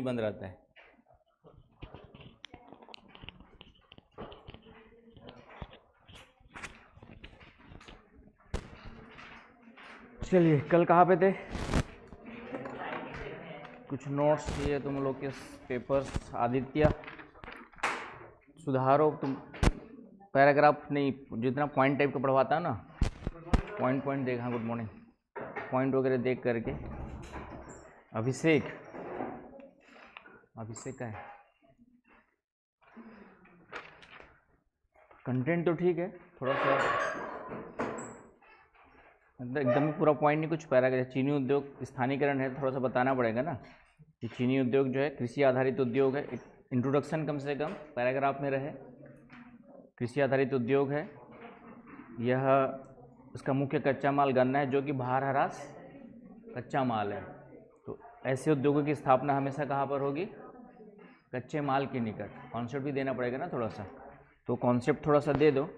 ही बंद रहता है। चलिए, कल कहाँ पे थे? कुछ नोट्स चाहिए तुम लोग के पेपर्स। आदित्य सुधारो तुम, पैराग्राफ नहीं, जितना पॉइंट टाइप का पढ़वाता है ना, पॉइंट देख। हाँ, गुड मॉर्निंग। पॉइंट वगैरह देख करके। अभिषेक का है कंटेंट तो ठीक है, थोड़ा सा एकदम ही पूरा पॉइंट नहीं, कुछ पैराग्राफ। चीनी उद्योग स्थानीयकरण है, थोड़ा सा बताना पड़ेगा ना कि चीनी उद्योग जो है कृषि आधारित उद्योग है। इंट्रोडक्शन कम से कम पैराग्राफ में रहे। कृषि आधारित उद्योग है यह, इसका मुख्य कच्चा माल गन्ना है जो कि बाहर हरास कच्चा माल है। तो ऐसे उद्योगों की स्थापना हमेशा कहाँ पर होगी? कच्चे माल के निकट। कॉन्सेप्ट भी देना पड़ेगा ना थोड़ा सा, तो कॉन्सेप्ट थोड़ा सा दे दो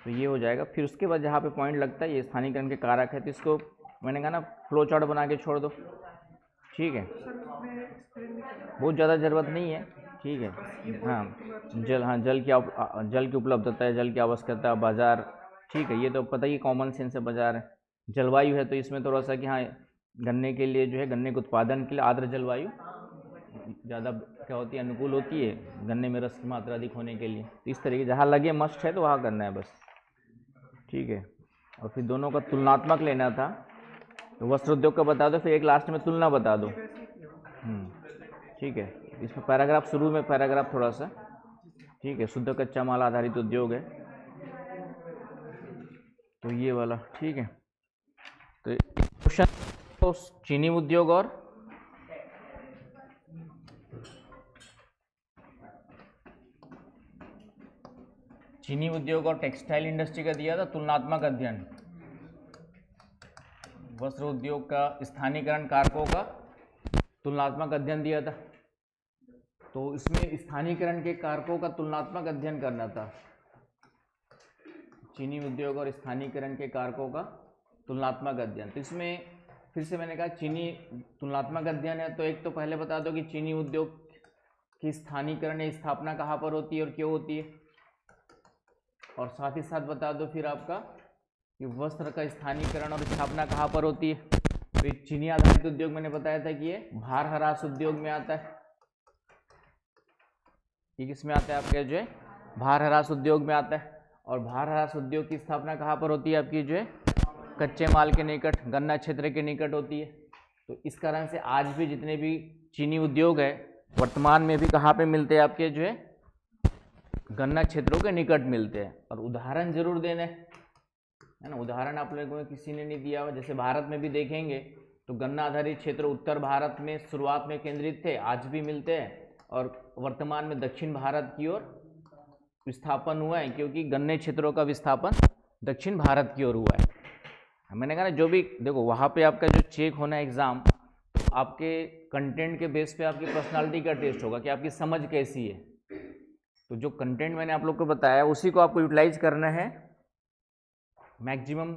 तो ये हो जाएगा। फिर उसके बाद जहाँ पे पॉइंट लगता है ये स्थानीयकरण के कारक है, तो इसको मैंने कहा ना फ्लो चार्ट बना के छोड़ दो, ठीक है। बहुत ज़्यादा ज़रूरत नहीं है, ठीक है। हाँ, जल की उपलब्धता है, जल की आवश्यकता, बाजार, ठीक है, ये तो पता ही कॉमन सेंस है। बाजार है, जलवायु है, तो इसमें थोड़ा सा कि हाँ गन्ने के लिए जो है, गन्ने के उत्पादन के लिए आर्द्र जलवायु ज़्यादा क्या होती है, अनुकूल होती है गन्ने में रस की मात्रा अधिक होने के लिए। तो इस तरीके जहाँ लगे मस्ट है तो वहाँ करना है बस, ठीक है। और फिर दोनों का तुलनात्मक लेना था, तो वस्त्र उद्योग का बता दो, फिर एक लास्ट में तुलना बता दो, ठीक है। इसमें पैराग्राफ शुरू में पैराग्राफ थोड़ा सा, ठीक है। शुद्ध कच्चा माल आधारित उद्योग है तो ये वाला, ठीक है। तो क्वेश्चन तो चीनी उद्योग और टेक्सटाइल इंडस्ट्री का दिया था तुलनात्मक अध्ययन। वस्त्र उद्योग का स्थानीयकरण कारकों का तुलनात्मक अध्ययन दिया था, तो इसमें स्थानीयकरण के कारकों का तुलनात्मक अध्ययन करना था। चीनी उद्योग और स्थानीयकरण के कारकों का तुलनात्मक अध्ययन। तो इसमें फिर से मैंने कहा चीनी तुलनात्मक अध्ययन है, तो एक तो पहले बता दो कि चीनी उद्योग की स्थानीयकरण या स्थापना कहाँ पर होती है और क्यों होती है, और साथ ही साथ बता दो फिर आपका कि वस्त्र का स्थानीयकरण और स्थापना कहाँ पर होती है। तो एक चीनी आधारित उद्योग मैंने बताया था कि ये भार ह्रास उद्योग में आता है। ये किसमें आता है आपके जो है, भार ह्रास उद्योग में आता है। और भार ह्रास उद्योग की स्थापना कहाँ पर होती है आपकी जो है, कच्चे माल के निकट, गन्ना क्षेत्र के निकट होती है। तो इस कारण से आज भी जितने भी चीनी उद्योग है वर्तमान में भी कहाँ पे मिलते हैं आपके जो है, गन्ना क्षेत्रों के निकट मिलते हैं। और उदाहरण जरूर देने है ना, उदाहरण आप लोगों को किसी ने नहीं दिया हुआ। जैसे भारत में भी देखेंगे तो गन्ना आधारित क्षेत्र उत्तर भारत में शुरुआत में केंद्रित थे, आज भी मिलते हैं, और वर्तमान में दक्षिण भारत की ओर विस्थापन हुआ है, क्योंकि गन्ने क्षेत्रों का विस्थापन दक्षिण भारत की ओर हुआ है। मैंने कहा ना, जो भी देखो वहाँ पे आपका जो चेक होना है एग्जाम, तो आपके कंटेंट के बेस पे आपकी पर्सनालिटी का टेस्ट होगा कि आपकी समझ कैसी है। तो जो कंटेंट मैंने आप लोग को बताया उसी को आपको यूटिलाइज करना है मैक्सिमम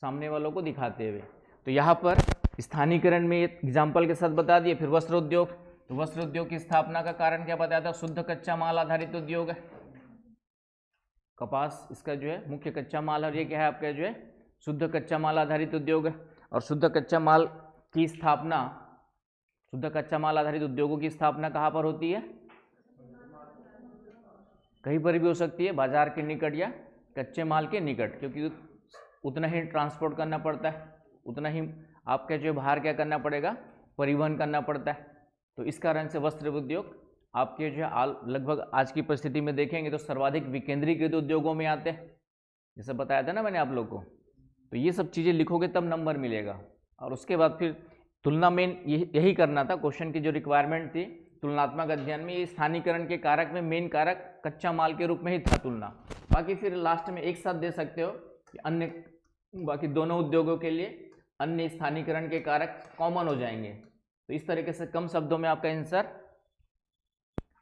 सामने वालों को दिखाते हुए। तो यहाँ पर स्थानीयकरण में एग्जाम्पल के साथ बता दिए। फिर वस्त्र उद्योग, तो वस्त्र उद्योग की स्थापना का कारण क्या बताया था, शुद्ध कच्चा माल आधारित उद्योग है। कपास इसका जो है मुख्य कच्चा माल, और ये क्या है आपका जो है शुद्ध कच्चा माल आधारित उद्योग है। और शुद्ध कच्चा माल की स्थापना, शुद्ध कच्चा माल आधारित उद्योगों की स्थापना कहाँ पर होती है, कहीं पर भी हो सकती है, बाजार के निकट या कच्चे माल के निकट, क्योंकि उतना ही ट्रांसपोर्ट करना पड़ता है, उतना ही आपका जो बाहर क्या करना पड़ेगा, परिवहन करना पड़ता है। तो इस कारण से वस्त्र उद्योग आपके जो है लगभग आज की परिस्थिति में देखेंगे तो सर्वाधिक विकेंद्रीकृत उद्योगों में आते हैं, जैसे बताया था ना मैंने आप लोग को। तो ये सब चीज़ें लिखोगे तब नंबर मिलेगा। और उसके बाद फिर तुलना में यही करना था, क्वेश्चन की जो रिक्वायरमेंट थी तुलनात्मक अध्ययन में, ये स्थानीयकरण के कारक में मेन कारक कच्चा माल के रूप में ही था तुलना। बाकी फिर लास्ट में एक साथ दे सकते हो कि अन्य, बाकी दोनों उद्योगों के लिए अन्य स्थानीयकरण के कारक कॉमन हो जाएंगे। तो इस तरीके से कम शब्दों में आपका आंसर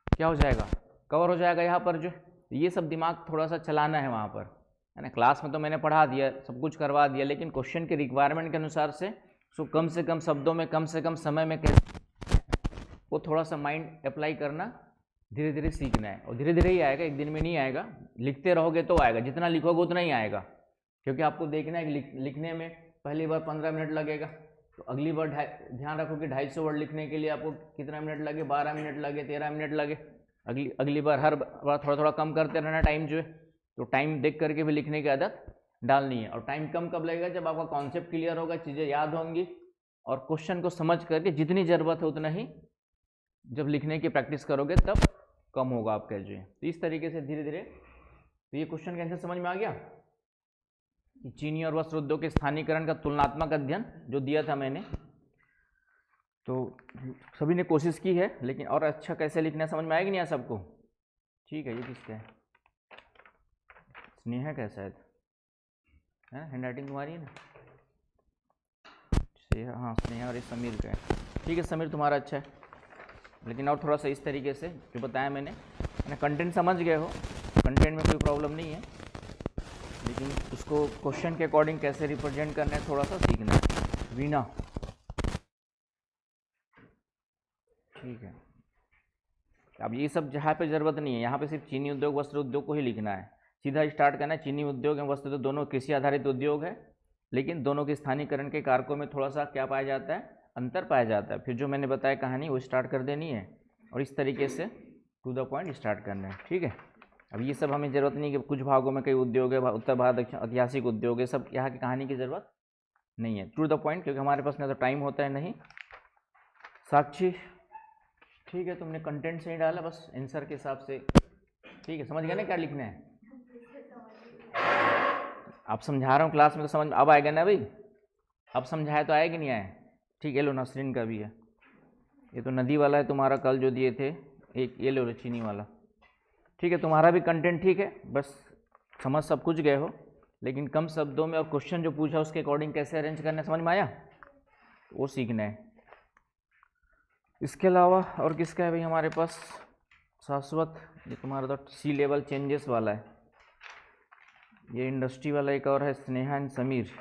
क्या हो जाएगा, कवर हो जाएगा। यहाँ पर जो ये सब दिमाग थोड़ा सा चलाना है वहाँ पर, है ना। क्लास में तो मैंने पढ़ा दिया, सब कुछ करवा दिया, लेकिन क्वेश्चन के रिक्वायरमेंट के अनुसार से उसको कम से कम शब्दों में, कम से कम समय में कैसे को थोड़ा सा माइंड अप्लाई करना, धीरे धीरे सीखना है, और धीरे धीरे ही आएगा, एक दिन में नहीं आएगा। लिखते रहोगे तो आएगा, जितना लिखोगे उतना ही आएगा, क्योंकि आपको देखना है कि लिखने में पहली बार 15 मिनट लगेगा, तो अगली बार ध्यान रखो कि 250 वर्ड लिखने के लिए आपको कितना मिनट लगे, 12 मिनट लगे, 13 मिनट लगे। अगली बार हर बार थोड़ा थोड़ा कम करते रहना टाइम जो है, तो टाइम देख करके भी लिखने की आदत डालनी है। और टाइम कम कब लगेगा, जब आपका कॉन्सेप्ट क्लियर होगा, चीज़ें याद होंगी, और क्वेश्चन को समझ करके जितनी ज़रूरत है उतना ही जब लिखने की प्रैक्टिस करोगे तब कम होगा आपका जो है। तो इस तरीके से धीरे धीरे, तो ये क्वेश्चन का आंसर समझ में आ गया कि चीनी और वस्त्र उद्योग के स्थानीयकरण का तुलनात्मक अध्ययन जो दिया था मैंने, तो सभी ने कोशिश की है, लेकिन और अच्छा कैसे लिखना समझ में आएगा नहीं आया सबको? ठीक है, ये किसका है? स्नेहा का शायद है, हैंड राइटिंग तुम्हारी है ना? हाँ स्नेहा, और ये समीर का है। ठीक है समीर, तुम्हारा अच्छा है, लेकिन और थोड़ा सा इस तरीके से जो बताया मैंने ना, कंटेंट समझ गए हो, कंटेंट में कोई प्रॉब्लम नहीं है, लेकिन उसको क्वेश्चन के अकॉर्डिंग कैसे रिप्रेजेंट करना है थोड़ा सा सीखना है। वीना, ठीक है। अब ये सब जहाँ पे ज़रूरत नहीं है, यहाँ पे सिर्फ चीनी उद्योग वस्त्र उद्योग को ही लिखना है, सीधा स्टार्ट करना है। चीनी उद्योग एवं वस्त्र उद्योग दोनों कृषि आधारित उद्योग है, लेकिन दोनों के स्थानीयकरण के कारकों में थोड़ा सा क्या पाया जाता है, अंतर पाया जाता है। फिर जो मैंने बताया कहानी वो स्टार्ट कर देनी है, और इस तरीके से टू द पॉइंट स्टार्ट करना है, ठीक है। अब ये सब हमें ज़रूरत नहीं कि कुछ भागों में कई उद्योग है, उत्तर भारत दक्षिण ऐतिहासिक उद्योग है, सब यहाँ की कहानी की ज़रूरत नहीं है, टू द पॉइंट, क्योंकि हमारे पास ना तो टाइम होता है नहीं। साक्षी, ठीक है, तुमने कंटेंट सही डाला, बस आंसर के हिसाब से, ठीक है, समझ गए ना क्या लिखना है? आप समझा रहा हूँ क्लास में तो समझ अब आएगा ना भाई, अब समझाया तो आएगा नहीं आया? ठीक है, लो नसरीन का भी है, ये तो नदी वाला है तुम्हारा, कल जो दिए थे, एक ये लो चीनी वाला। ठीक है, तुम्हारा भी कंटेंट ठीक है, बस समझ सब कुछ गए हो, लेकिन कम शब्दों में और क्वेश्चन जो पूछा उसके अकॉर्डिंग कैसे अरेंज करना है समझ में आया, वो सीखना है। इसके अलावा और किसका है भाई हमारे पास? शाश्वत, ये तुम्हारा तो सी लेवल चेंजेस वाला है, ये इंडस्ट्री वाला एक और है, स्नेहा एंड समीर।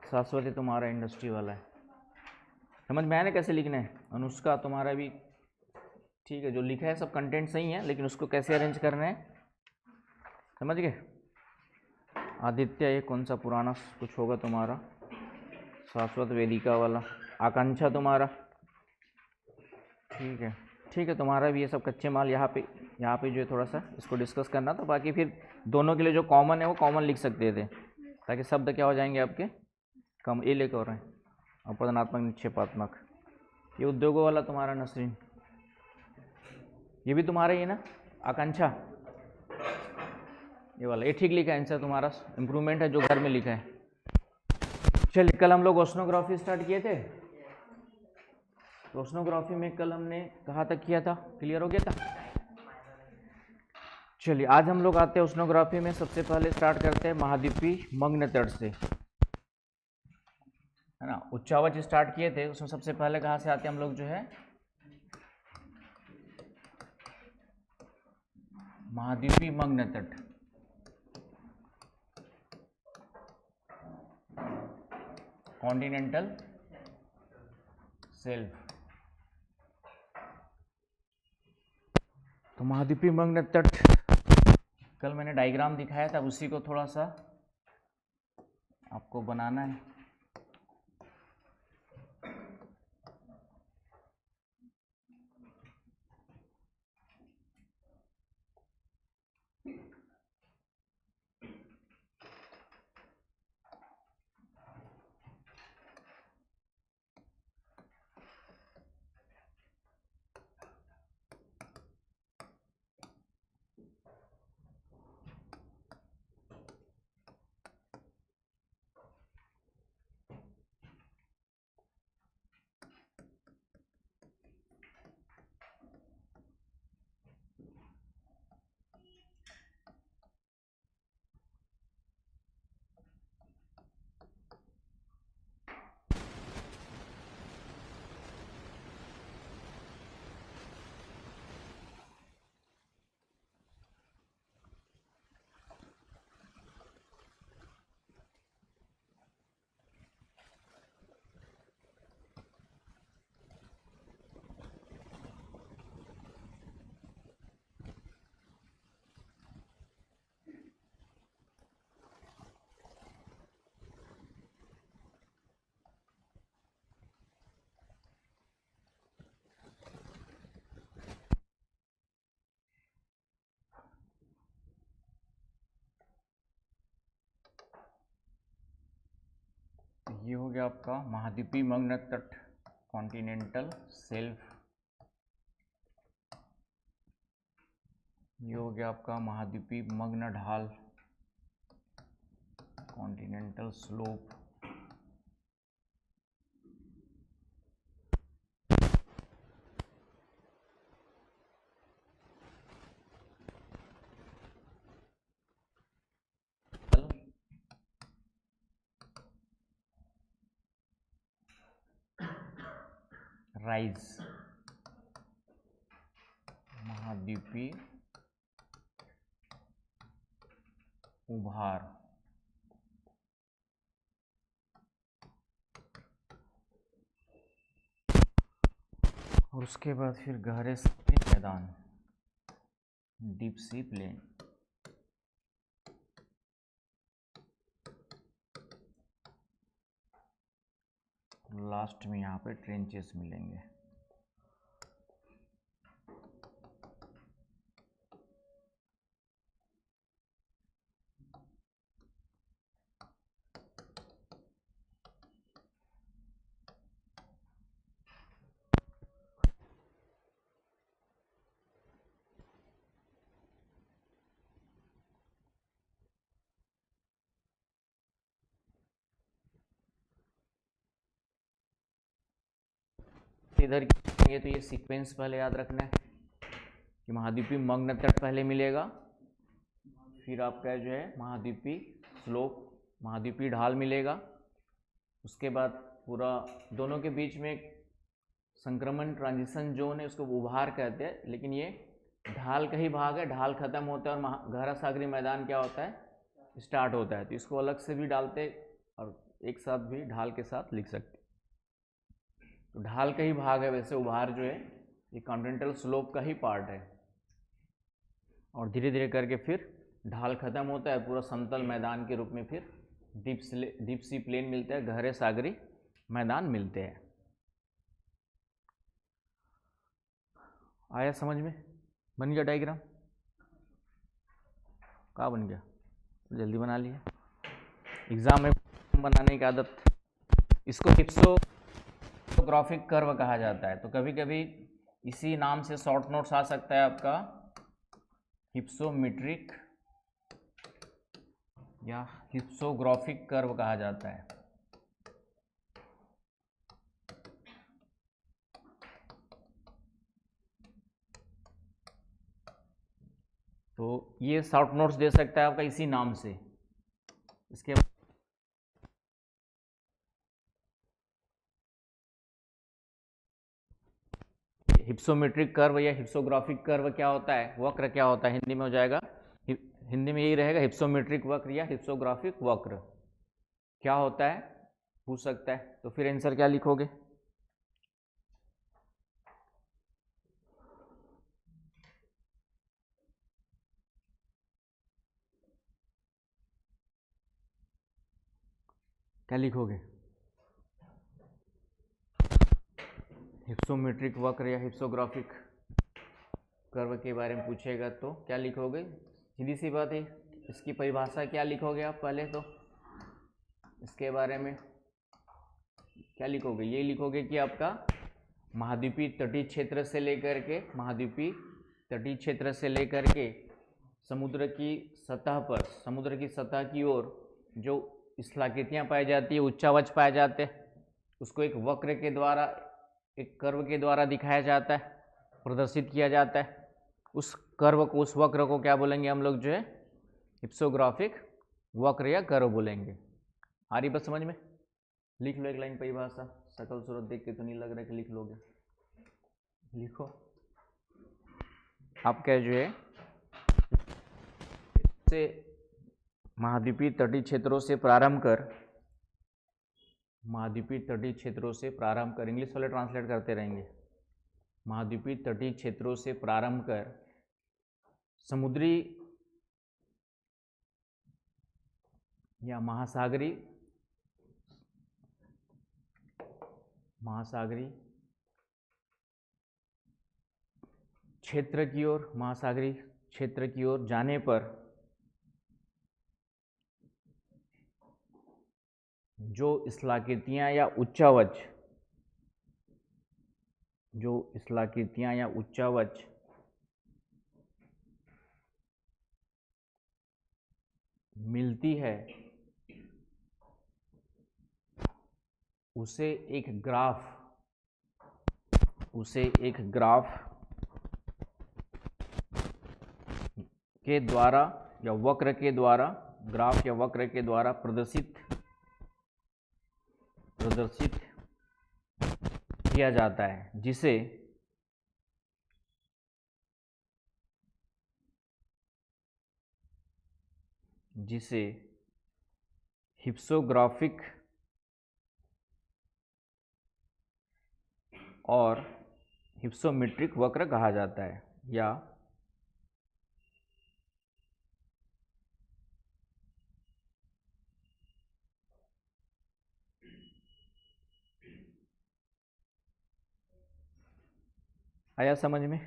शाश्वत है तुम्हारा इंडस्ट्री वाला है, समझ में आया ना कैसे लिखना है? अनुष्का तुम्हारा भी ठीक है, जो लिखा है सब कंटेंट सही है, लेकिन उसको कैसे अरेंज करना है समझ गए? आदित्य, ये कौन सा पुराना कुछ होगा तुम्हारा? शाश्वत वेदिका वाला। आकांक्षा तुम्हारा, ठीक है, ठीक है, तुम्हारा भी ये सब कच्चे माल यहाँ पे जो है थोड़ा सा इसको डिस्कस करना, तो बाकी फिर दोनों के लिए जो कॉमन है वो कॉमन लिख सकते थे, ताकि शब्द क्या हो जाएंगे आपके कम। ये लेकर हो रहे हैं अपरदनात्मक निक्षेपात्मक। ये उद्योगों वाला तुम्हारा नसरीन, ये भी तुम्हारा ही है ना? आकांक्षा, ये वाला, ये ठीक लिखा है आंसर तुम्हारा, इम्प्रूवमेंट है जो घर में लिखा है। चलिए, कल हम लोग ओशनोग्राफी स्टार्ट किए थे, तो ओशनोग्राफी में कल हमने कहाँ तक किया था, क्लियर हो गया था? चलिए, आज हम लोग आते हैं ओशनोग्राफी में। सबसे पहले स्टार्ट करते हैं महाद्वीपीय मग्न तट से, है ना। उच्चावच स्टार्ट किए थे, उसमें सबसे पहले कहाँ से आते हैं हम लोग जो है, महाद्वीपीय मग्न तट। कॉन्टिनेंटल शेल्फ, तो महाद्वीपीय मग्न तट कल मैंने डायग्राम दिखाया था, उसी को थोड़ा सा आपको बनाना है। हो गया आपका महाद्वीपीय मग्न तट, कॉन्टिनेंटल शेल्फ। ये हो गया आपका महाद्वीपीय मग्न ढाल, कॉन्टिनेंटल स्लोप। राइज, महाद्वीपीय उभार। और उसके बाद फिर गहरे समुद्री मैदान, डीप सी प्लेन। लास्ट में यहाँ पे ट्रेंचेस मिलेंगे। इधर ये तो ये सीक्वेंस पहले याद रखना है कि महाद्वीपीय मग्न तट पहले मिलेगा, फिर आपका जो है महाद्वीपीय स्लोप, महाद्वीपीय ढाल मिलेगा। उसके बाद पूरा दोनों के बीच में एक संक्रमण ट्रांजिशन जोन है, उसको उभार कहते हैं, लेकिन ये ढाल का ही भाग है। ढाल खत्म होता है और गहरा सागरी मैदान क्या होता है, स्टार्ट होता है। तो इसको अलग से भी डालते और एक साथ भी ढाल के साथ लिख सकते। तो ढाल का ही भाग है वैसे उभार जो है, ये कॉन्टिनेंटल स्लोप का ही पार्ट है। और धीरे धीरे करके फिर ढाल खत्म होता है, पूरा समतल मैदान के रूप में फिर डीप सी प्लेन मिलते हैं, गहरे सागरी मैदान मिलते हैं। आया समझ में? बन गया डायग्राम? कहाँ बन गया? जल्दी बना लिया। एग्जाम में बनाने की आदत। इसको हिप्सोग्राफिक कर्व कहा जाता है। तो कभी कभी इसी नाम से शॉर्ट नोट्स आ सकता है आपका, हिप्सोमेट्रिक या हिप्सोग्राफिक कर्व कहा जाता है। तो ये शॉर्ट नोट्स दे सकता है आपका इसी नाम से। इसके हिप्सोमेट्रिक कर्व या हिप्सोग्राफिक कर्व क्या होता है, वक्र क्या होता है, हिंदी में हो जाएगा, हिंदी में यही रहेगा, हिप्सोमेट्रिक वक्र या हिप्सोग्राफिक वक्र क्या होता है पूछ सकता है। तो फिर आंसर क्या लिखोगे? क्या लिखोगे? हिप्सोमेट्रिक वक्र या हिप्सोग्राफिक कर्व के बारे में पूछेगा तो क्या लिखोगे? सीधी सी बात है, इसकी परिभाषा क्या लिखोगे आप? पहले तो इसके बारे में क्या लिखोगे? ये लिखोगे कि आपका महाद्वीपीय तटीय क्षेत्र से लेकर के, महाद्वीपीय तटीय क्षेत्र से लेकर के समुद्र की सतह पर, समुद्र की सतह की ओर जो स्थलाकृतियाँ पाई जाती है, उच्चावच पाए जाते हैं, उसको एक वक्र के द्वारा, एक कर्व के द्वारा दिखाया जाता है, प्रदर्शित किया जाता है। उस कर्व को, उस वक्र को क्या बोलेंगे हम लोग जो है? हिप्सोग्राफिक वक्र या कर्व बोलेंगे। आ रही बात समझ में? लिख लो एक लाइन परिभाषा। शकल सूरत देख के तो नहीं लग रहा कि लिख लोगे। लिखो। आपका जो है से महाद्वीपीय तटीय क्षेत्रों से प्रारंभ कर, महाद्वीपीय तटीय क्षेत्रों से प्रारंभ कर, इंग्लिश वाले ट्रांसलेट करते रहेंगे, महाद्वीपीय तटीय क्षेत्रों से प्रारंभ कर समुद्री या महासागरी क्षेत्र की ओर, महासागरी क्षेत्र की ओर जाने पर जो स्थलाकृतियाँ या उच्चावच, जो स्थलाकृतियाँ या उच्चावच मिलती है उसे एक ग्राफ के द्वारा या वक्र के द्वारा, ग्राफ या वक्र के द्वारा प्रदर्शित किया जाता है, जिसे हिप्सोग्राफिक और हिप्सोमेट्रिक वक्र कहा जाता है, या आया समझ में?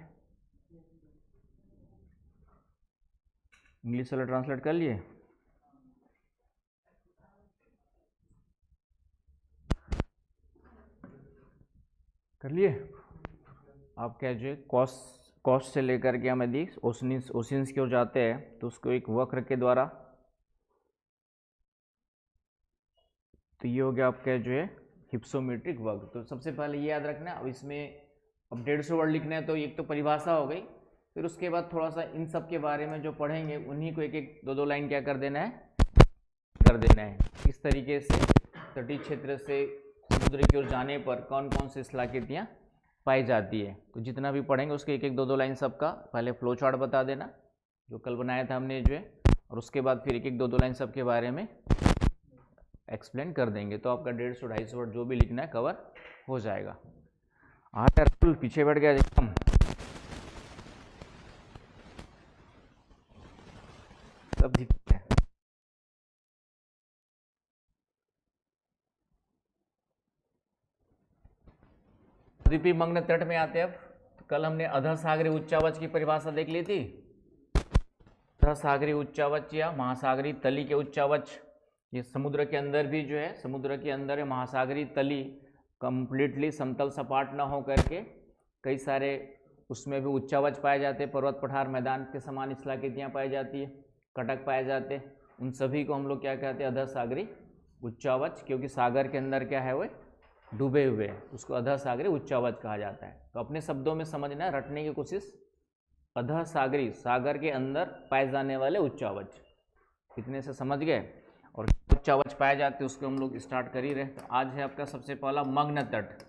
इंग्लिश वाला ट्रांसलेट कर लिए? कर लिए? आप क्या जो कॉस्ट से लेकर के हम यदि ओशियंस की ओर जाते हैं तो उसको एक वक्र के द्वारा, तो ये हो गया आपका जो है हिप्सोमेट्रिक वक्र। तो सबसे पहले ये याद रखना। अब इसमें अब 150 वर्ड लिखना है तो एक तो परिभाषा हो गई, फिर उसके बाद थोड़ा सा इन सब के बारे में जो पढ़ेंगे उन्हीं को एक एक दो लाइन क्या कर देना है, किस तरीके से तटीय क्षेत्र से समुद्र की ओर जाने पर कौन कौन सी स्थलाकृतियाँ पाई जाती है। तो जितना भी पढ़ेंगे उसके एक एक दो लाइन सबका पहले फ्लो चार्ट बता देना जो कल बनाया था हमने जो है, और उसके बाद फिर एक एक दो लाइन सबके बारे में एक्सप्लेन कर देंगे। तो आपका 150-250 वर्ड जो भी लिखना है कवर हो जाएगा। हाँ यार पीछे बैठ गया एकदम। सब दिखते हैं। द्वीपीय मग्न तट में आते हैं। अब तो कल हमने अधसागरीय उच्चावच की परिभाषा देख ली थी। अधसागरीय उच्चावच या महासागरीय तली के उच्चावच, ये समुद्र के अंदर भी जो है, समुद्र के अंदर है महासागरीय तली कंप्लीटली समतल सपाट ना हो करके कई सारे उसमें भी उच्चावच पाए जाते हैं, पर्वत पठार मैदान के समान स्थलाकृतियाँ पाई जाती है, कटक पाए जाते हैं। उन सभी को हम लोग क्या कहते हैं, अधसागरीय उच्चावच, क्योंकि सागर के अंदर क्या है वो डूबे हुए हैं, उसको अधसागरीय उच्चावच कहा जाता है। तो अपने शब्दों में समझना, रटने की कोशिश। अधसागरीय सागर के अंदर पाए जाने वाले उच्चावच, इतने से समझ गए। और उच्चावच पाए जाते उसको हम लोग स्टार्ट कर ही रहे। तो आज है आपका सबसे पहला मग्न तट,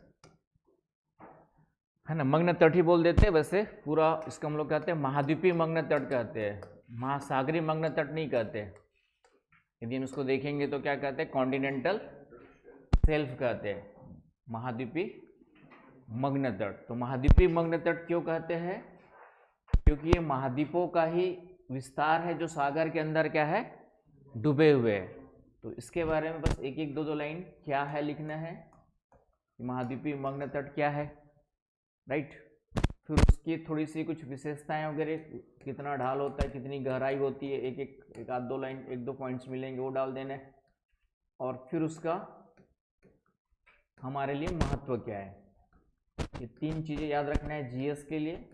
है ना। मग्न तट ही बोल देते हैं, वैसे पूरा इसको हम लोग कहते हैं महाद्वीपीय मग्न तट कहते हैं, महासागरीय मग्न तट नहीं कहते। यदि हम इसको देखेंगे तो क्या कहते हैं, कॉन्टिनेंटल शेल्फ कहते हैं, महाद्वीपीय मग्न तट। तो महाद्वीपीय मग्न तट क्यों कहते हैं, क्योंकि ये महाद्वीपों का ही विस्तार है जो सागर के अंदर क्या है, डूबे हुए हैं। तो इसके बारे में बस एक एक दो लाइन क्या है लिखना है, महाद्वीपीय मग्न तट क्या है, राइट। फिर उसकी थोड़ी सी कुछ विशेषताएं वगैरह, कितना ढाल होता है, कितनी गहराई होती है, एक आध दो लाइन, एक दो पॉइंट्स मिलेंगे वो डाल देने। और फिर उसका हमारे लिए महत्व क्या है, ये तीन चीज़ें याद रखना है जीएस के लिए।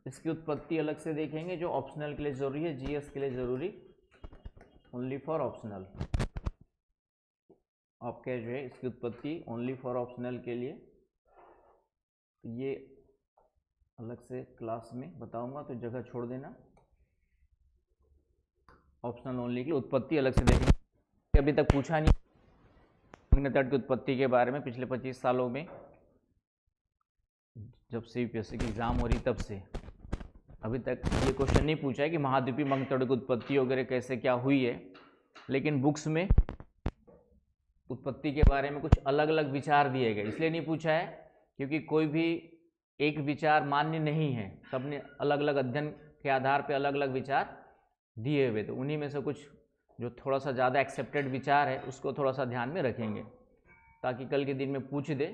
इसकी उत्पत्ति अलग से देखेंगे जो ऑप्शनल के लिए जरूरी है, जीएस के लिए जरूरी ओनली फॉर ऑप्शनल। आपके जो है इसकी उत्पत्ति ओनली फॉर ऑप्शनल के लिए, तो ये अलग से क्लास में बताऊंगा, तो जगह छोड़ देना। ऑप्शनल ओनली की उत्पत्ति अलग से देखेंगे। अभी तक पूछा नहीं मग्न तट की उत्पत्ति के बारे में, पिछले 25 सालों में जब से यूपीएससी की एग्जाम हो रही तब से अभी तक ये क्वेश्चन नहीं पूछा है कि महाद्वीपीय मग्न तट की उत्पत्ति वगैरह कैसे क्या हुई है। लेकिन बुक्स में उत्पत्ति के बारे में कुछ अलग अलग विचार दिए गए, इसलिए नहीं पूछा है क्योंकि कोई भी एक विचार मान्य नहीं है, सबने अलग अलग अध्ययन के आधार पर अलग अलग विचार दिए हुए। तो उन्हीं में से कुछ जो थोड़ा सा ज़्यादा एक्सेप्टेड विचार है उसको थोड़ा सा ध्यान में रखेंगे, ताकि कल के दिन में पूछ दे।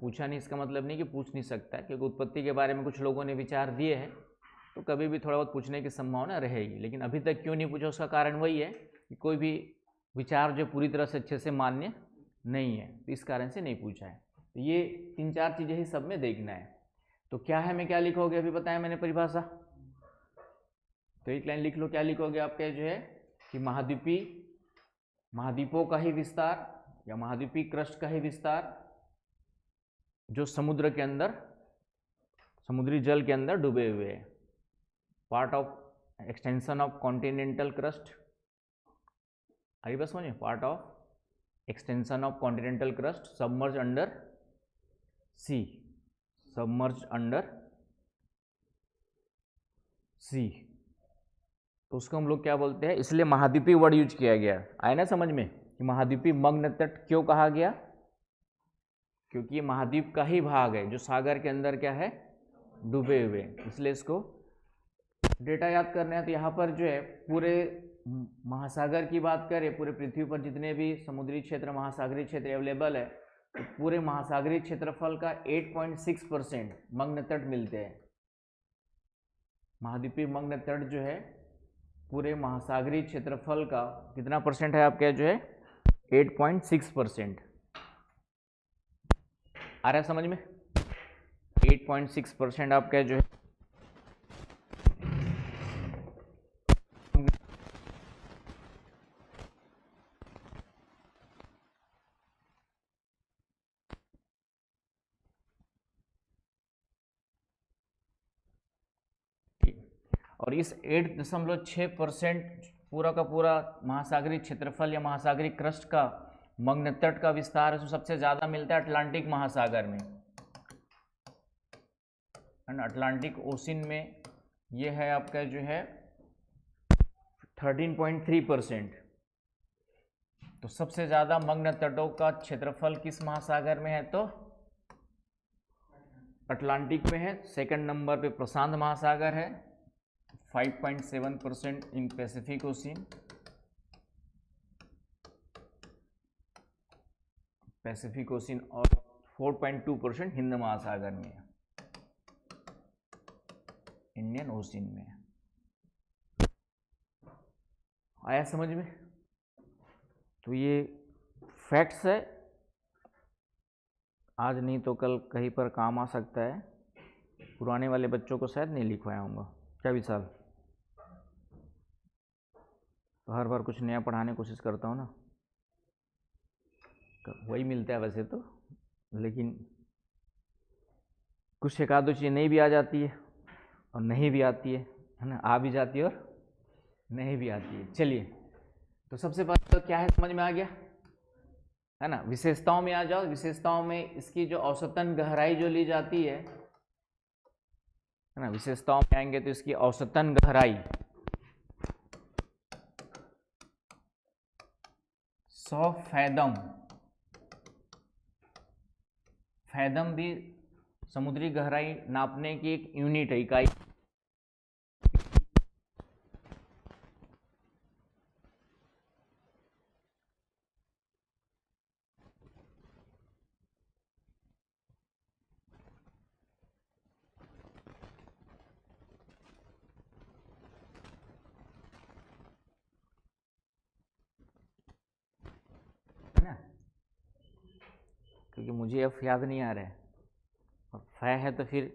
पूछा नहीं इसका मतलब नहीं कि पूछ नहीं सकता है, क्योंकि उत्पत्ति के बारे में कुछ लोगों ने विचार दिए हैं तो कभी भी थोड़ा बहुत पूछने की संभावना रहेगी। लेकिन अभी तक क्यों नहीं पूछा, उसका कारण वही है कि कोई भी विचार जो पूरी तरह से अच्छे से मान्य नहीं है, तो इस कारण से नहीं पूछा है। तो ये 3-4 चीज़ें ही सब में देखना है। तो क्या है में क्या लिखोगे, अभी बताया मैंने परिभाषा, तो एक लाइन लिख लो। क्या लिखोगे आपके जो है कि महाद्वीपों का ही विस्तार या महाद्वीपीय क्रस्ट का ही विस्तार जो समुद्र के अंदर, समुद्री जल के अंदर डूबे हुए हैं, part of extension of continental crust. अरे बस समझिए, part of extension of continental crust submerge under sea, submerge under sea, तो उसको हम लोग क्या बोलते हैं, इसलिए महाद्वीपीय वर्ड यूज किया गया। आया ना समझ में कि महाद्वीपीय मग्न तट क्यों कहा गया, क्योंकि ये महाद्वीप का ही भाग है जो सागर के अंदर क्या है, डूबे हुए, इसलिए इसको डेटा याद करना है। तो यहाँ पर जो है पूरे महासागर की बात करें, पूरे पृथ्वी पर जितने भी समुद्री क्षेत्र, महासागरीय क्षेत्र अवेलेबल है, तो पूरे महासागरीय क्षेत्रफल का 8.6% मग्न तट मिलते हैं। महाद्वीपीय मग्न तट जो है पूरे महासागरीय क्षेत्रफल का कितना परसेंट है आपका, जो है 8.6%। आ रहा है समझ में, 8.6% आपका जो है और इस 8.6% पूरा का पूरा महासागरीय क्षेत्रफल या महासागरीय क्रस्ट का मग्न तट का विस्तार है, सबसे ज़्यादा मिलता है अटलांटिक महासागर में, अटलांटिक ओशन में ये है आपका जो है 13.3%। तो सबसे ज़्यादा मग्न तटों का क्षेत्रफल किस महासागर में है, तो अटलांटिक में है। सेकंड नंबर पे प्रशांत महासागर है 5.7% in Pacific ocean, Pacific ocean, और 4.2% हिंद महासागर में है, इंडियन ओशन में। आया समझ में, तो ये फैक्ट्स है, आज नहीं तो कल कहीं पर काम आ सकता है। पुराने वाले बच्चों को शायद नहीं लिखवाया होगा, क्या विशाल, तो हर बार कुछ नया पढ़ाने की कोशिश करता हूँ ना, वही मिलता है वैसे तो, लेकिन कुछ एक आध दो चीज़ें नहीं भी आ जाती है और नहीं भी आती है ना, आ भी जाती है और नहीं भी आती है। चलिए, तो सबसे पहले तो क्या है समझ में आ गया है ना। विशेषताओं में आ जाओ। विशेषताओं में इसकी जो औसतन गहराई जो ली जाती है ना, विशेषताओं में आएंगे तो इसकी औसतन गहराई 100 फैदम, फैदम भी समुद्री गहराई नापने की एक यूनिट है, इकाई। है ना, क्योंकि मुझे एफ याद नहीं आ रहा है, और फै है तो फिर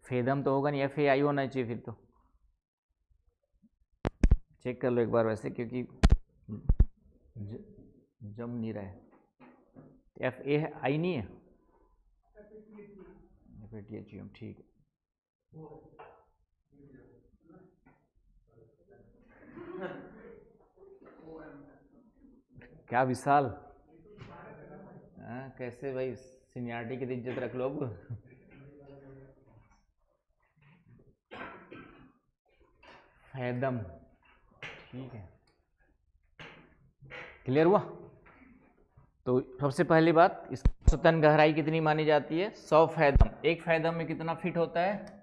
फेदम तो होगा नहीं, एफ ए आई होना चाहिए फिर तो। चेक कर लो एक बार वैसे, क्योंकि जम नहीं रहा है। एफ ए है, आई नहीं है, F A T H U, ठीक है। क्या विशाल, कैसे भाई, सीनियरिटी की इज्जत रख लो अब। फैदम, ठीक है, क्लियर हुआ। तो सबसे पहली बात, इसकी औसतन गहराई कितनी मानी जाती है, 100 फैदम। एक फैदम में कितना फीट होता है,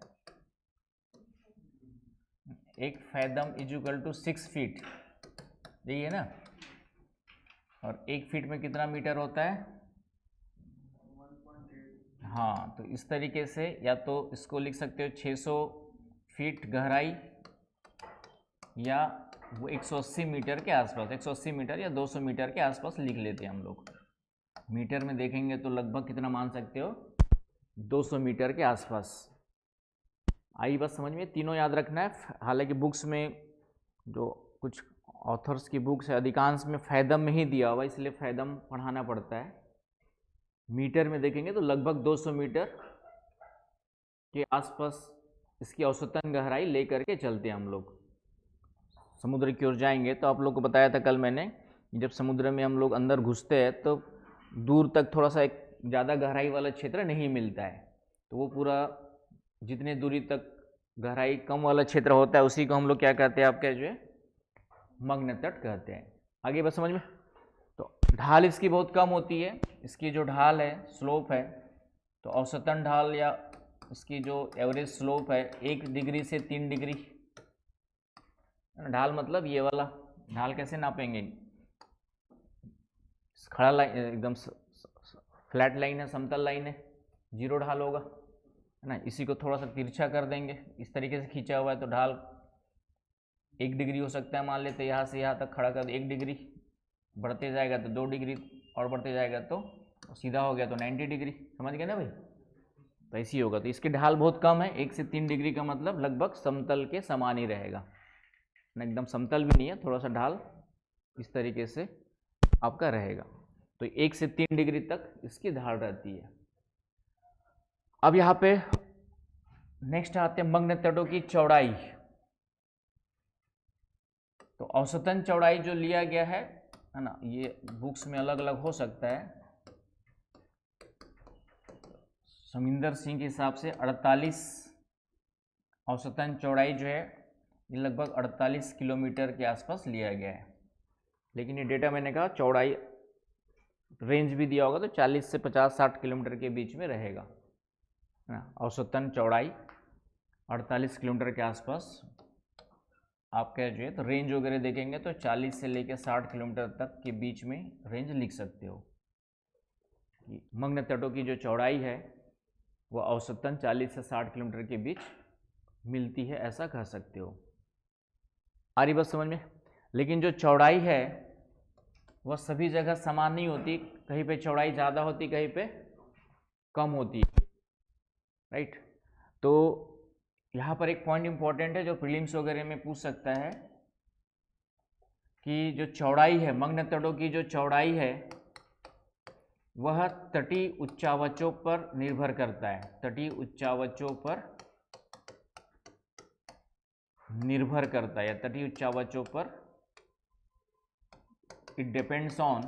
एक fathom is equal to 6 feet, यही है ना। और एक फीट में कितना मीटर होता है, हाँ, तो इस तरीके से या तो इसको लिख सकते हो 600 फीट गहराई या वो 180 मीटर के आसपास, 180 मीटर या 200 मीटर के आसपास लिख लेते हैं हम लोग। मीटर में देखेंगे तो लगभग कितना मान सकते हो, 200 मीटर के आसपास। आई बात समझ में? तीनों याद रखना है। हालांकि बुक्स में जो कुछ ऑथर्स की बुक्स है अधिकांश में फैदम में ही दिया हुआ, इसलिए फैदम पढ़ाना पड़ता है। मीटर में देखेंगे तो लगभग 200 मीटर के आसपास इसकी औसतन गहराई लेकर के चलते हैं हम लोग। समुद्र की ओर जाएंगे तो आप लोग को बताया था कल मैंने, जब समुद्र में हम लोग अंदर घुसते हैं तो दूर तक थोड़ा सा एक ज़्यादा गहराई वाला क्षेत्र नहीं मिलता है, तो वो पूरा जितने दूरी तक गहराई कम वाला क्षेत्र होता है उसी को हम लोग क्या कहते हैं, आपके जो है मग्न तट कहते हैं। आगे बस समझ में? तो ढाल इसकी बहुत कम होती है, इसकी जो ढाल है, स्लोप है, तो औसतन ढाल या इसकी जो एवरेज स्लोप है 1 डिग्री से 3 डिग्री। ढाल मतलब ये वाला ढाल कैसे नापेंगे, खड़ा लाइन एकदम फ्लैट लाइन है, समतल लाइन है, जीरो ढाल होगा, है ना। इसी को थोड़ा सा तिरछा कर देंगे, इस तरीके से खींचा हुआ है तो ढाल 1 डिग्री हो सकता है, मान लेते यहाँ से यहाँ तक खड़ा कर 1 डिग्री, बढ़ते जाएगा तो 2 डिग्री, और बढ़ते जाएगा तो सीधा हो गया तो 90 डिग्री। समझ गए ना भाई? तो ऐसी होगा। तो इसकी ढाल बहुत कम है, 1 से 3 डिग्री का मतलब लगभग समतल के समान ही रहेगा ना, एकदम समतल भी नहीं है, थोड़ा सा ढाल इस तरीके से आपका रहेगा। तो 1 से 3 डिग्री तक इसकी ढाल रहती है। अब यहाँ पे नेक्स्ट आते हैं मग्न तटों की चौड़ाई। तो औसतन चौड़ाई जो लिया गया है ना, ये बुक्स में अलग अलग हो सकता है। समिंदर सिंह के हिसाब से 48 औसतन चौड़ाई जो है ये लगभग 48 किलोमीटर के आसपास लिया गया है। लेकिन ये डेटा मैंने कहा चौड़ाई रेंज भी दिया होगा तो 40 से 50-60 किलोमीटर के बीच में रहेगा ना। औसतन चौड़ाई 48 किलोमीटर के आसपास आपका जो है, तो रेंज वगैरह देखेंगे तो 40 से लेकर 60 किलोमीटर तक के बीच में रेंज लिख सकते हो। मग्न तटों की जो चौड़ाई है वो औसतन 40 से 60 किलोमीटर के बीच मिलती है, ऐसा कह सकते हो। आ रही बात समझ में? लेकिन जो चौड़ाई है वह सभी जगह समान नहीं होती, कहीं पे चौड़ाई ज़्यादा होती, कहीं पे कम होती है, राइट। तो यहाँ पर एक पॉइंट इंपॉर्टेंट है जो प्रीलिम्स वगैरह में पूछ सकता है कि जो चौड़ाई है, मग्न तटों की जो चौड़ाई है वह तटीय उच्चावचों पर निर्भर करता है, तटीय उच्चावचों पर निर्भर करता है, या तटीय उच्चावचों पर it depends on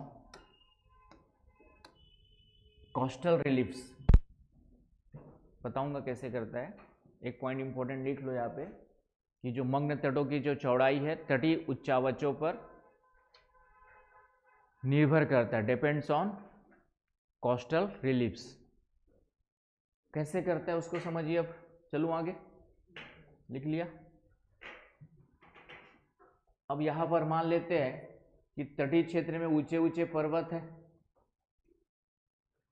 coastal reliefs. बताऊंगा कैसे करता है। एक पॉइंट इंपॉर्टेंट लिख लो यहाँ पे कि जो मग्न तटों की जो चौड़ाई है तटीय उच्चावचों पर निर्भर करता है, डिपेंड्स ऑन कोस्टल रिलीफ्स। कैसे करता है उसको समझिए। अब चलो आगे, लिख लिया। अब यहां पर मान लेते हैं कि तटीय क्षेत्र में ऊंचे ऊंचे पर्वत है,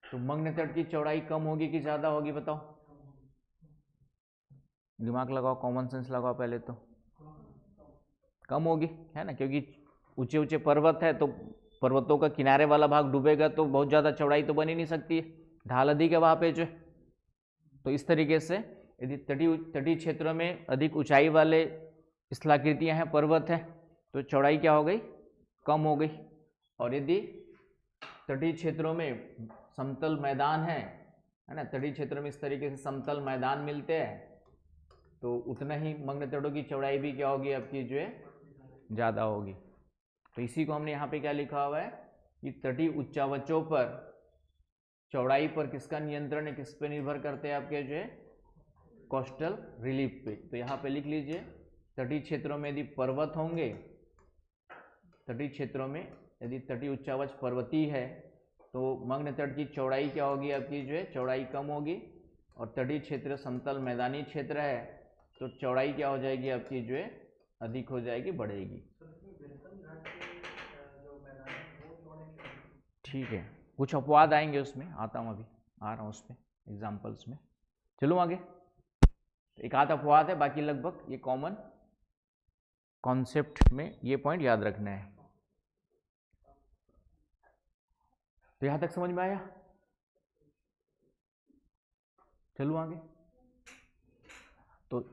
तो मग्न तट की चौड़ाई कम होगी कि ज्यादा होगी, बताओ। दिमाग लगाओ, कॉमन सेंस लगाओ, पहले तो कम होगी, है ना, क्योंकि ऊंचे ऊंचे पर्वत है तो पर्वतों का किनारे वाला भाग डूबेगा तो बहुत ज़्यादा चौड़ाई तो बन ही नहीं सकती है, ढाल अधिक है वहाँ पे जो। तो इस तरीके से यदि तटीय क्षेत्रों में अधिक ऊंचाई वाले स्थलाकृतियाँ हैं, पर्वत हैं, तो चौड़ाई क्या हो गई, कम हो गई। और यदि तटीय क्षेत्रों में समतल मैदान है ना, तटीय क्षेत्रों में इस तरीके से समतल मैदान मिलते हैं तो उतना ही मग्न तटों की चौड़ाई भी क्या होगी आपकी जो है, ज़्यादा होगी। तो इसी को हमने यहाँ पे क्या लिखा हुआ है कि तटीय उच्चावचों पर चौड़ाई पर किसका नियंत्रण है, किस पे निर्भर करते हैं आपके जो है, कोस्टल रिलीफ पे। तो यहाँ पे लिख लीजिए तटीय क्षेत्रों में यदि पर्वत होंगे, तटीय क्षेत्रों में यदि तटीय उच्चावच पर्वतीय है तो मग्न तट की चौड़ाई क्या होगी आपकी जो है, चौड़ाई कम होगी। और तटीय क्षेत्र समतल मैदानी क्षेत्र है तो चौड़ाई क्या हो जाएगी आपकी जो है, अधिक हो जाएगी, बढ़ेगी। ठीक है, कुछ अपवाद आएंगे उसमें, आता हूँ, अभी आ रहा हूँ उस पर एग्जाम्पल्स में। चलो आगे। एक आध अपवाद है, बाकी लगभग ये कॉमन कॉन्सेप्ट में ये पॉइंट याद रखना है। तो यहां तक समझ में आया? चलो आगे। तो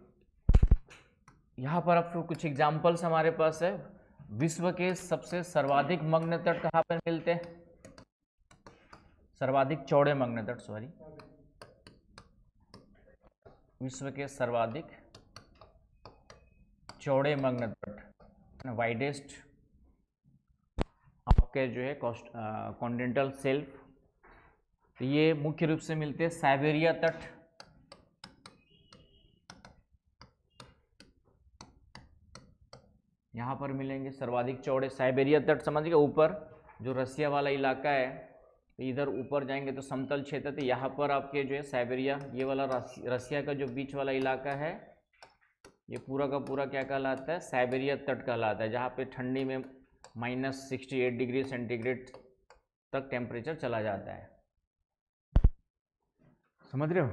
यहां पर अब कुछ एग्जाम्पल्स हमारे पास है। विश्व के सबसे सर्वाधिक मग्न तट कहां पर मिलते हैं? सर्वाधिक चौड़े मग्न तट, सॉरी, विश्व के सर्वाधिक चौड़े मग्न तट, वाइडेस्ट आपके जो है कॉन्टिनेंटल शेल्फ, तो ये मुख्य रूप से मिलते हैं साइबेरिया तट, यहाँ पर मिलेंगे सर्वाधिक चौड़े साइबेरिया तट। समझ गए? ऊपर जो रसिया वाला इलाका है, तो इधर ऊपर जाएंगे तो समतल क्षेत्र, तो यहाँ पर आपके जो है साइबेरिया, ये वाला रसिया का जो बीच वाला इलाका है, ये पूरा का पूरा क्या कहलाता है? साइबेरिया तट कहलाता है, जहाँ पे ठंडी में -68 डिग्री सेंटीग्रेड तक टेम्परेचर चला जाता है। समझ रहे हो?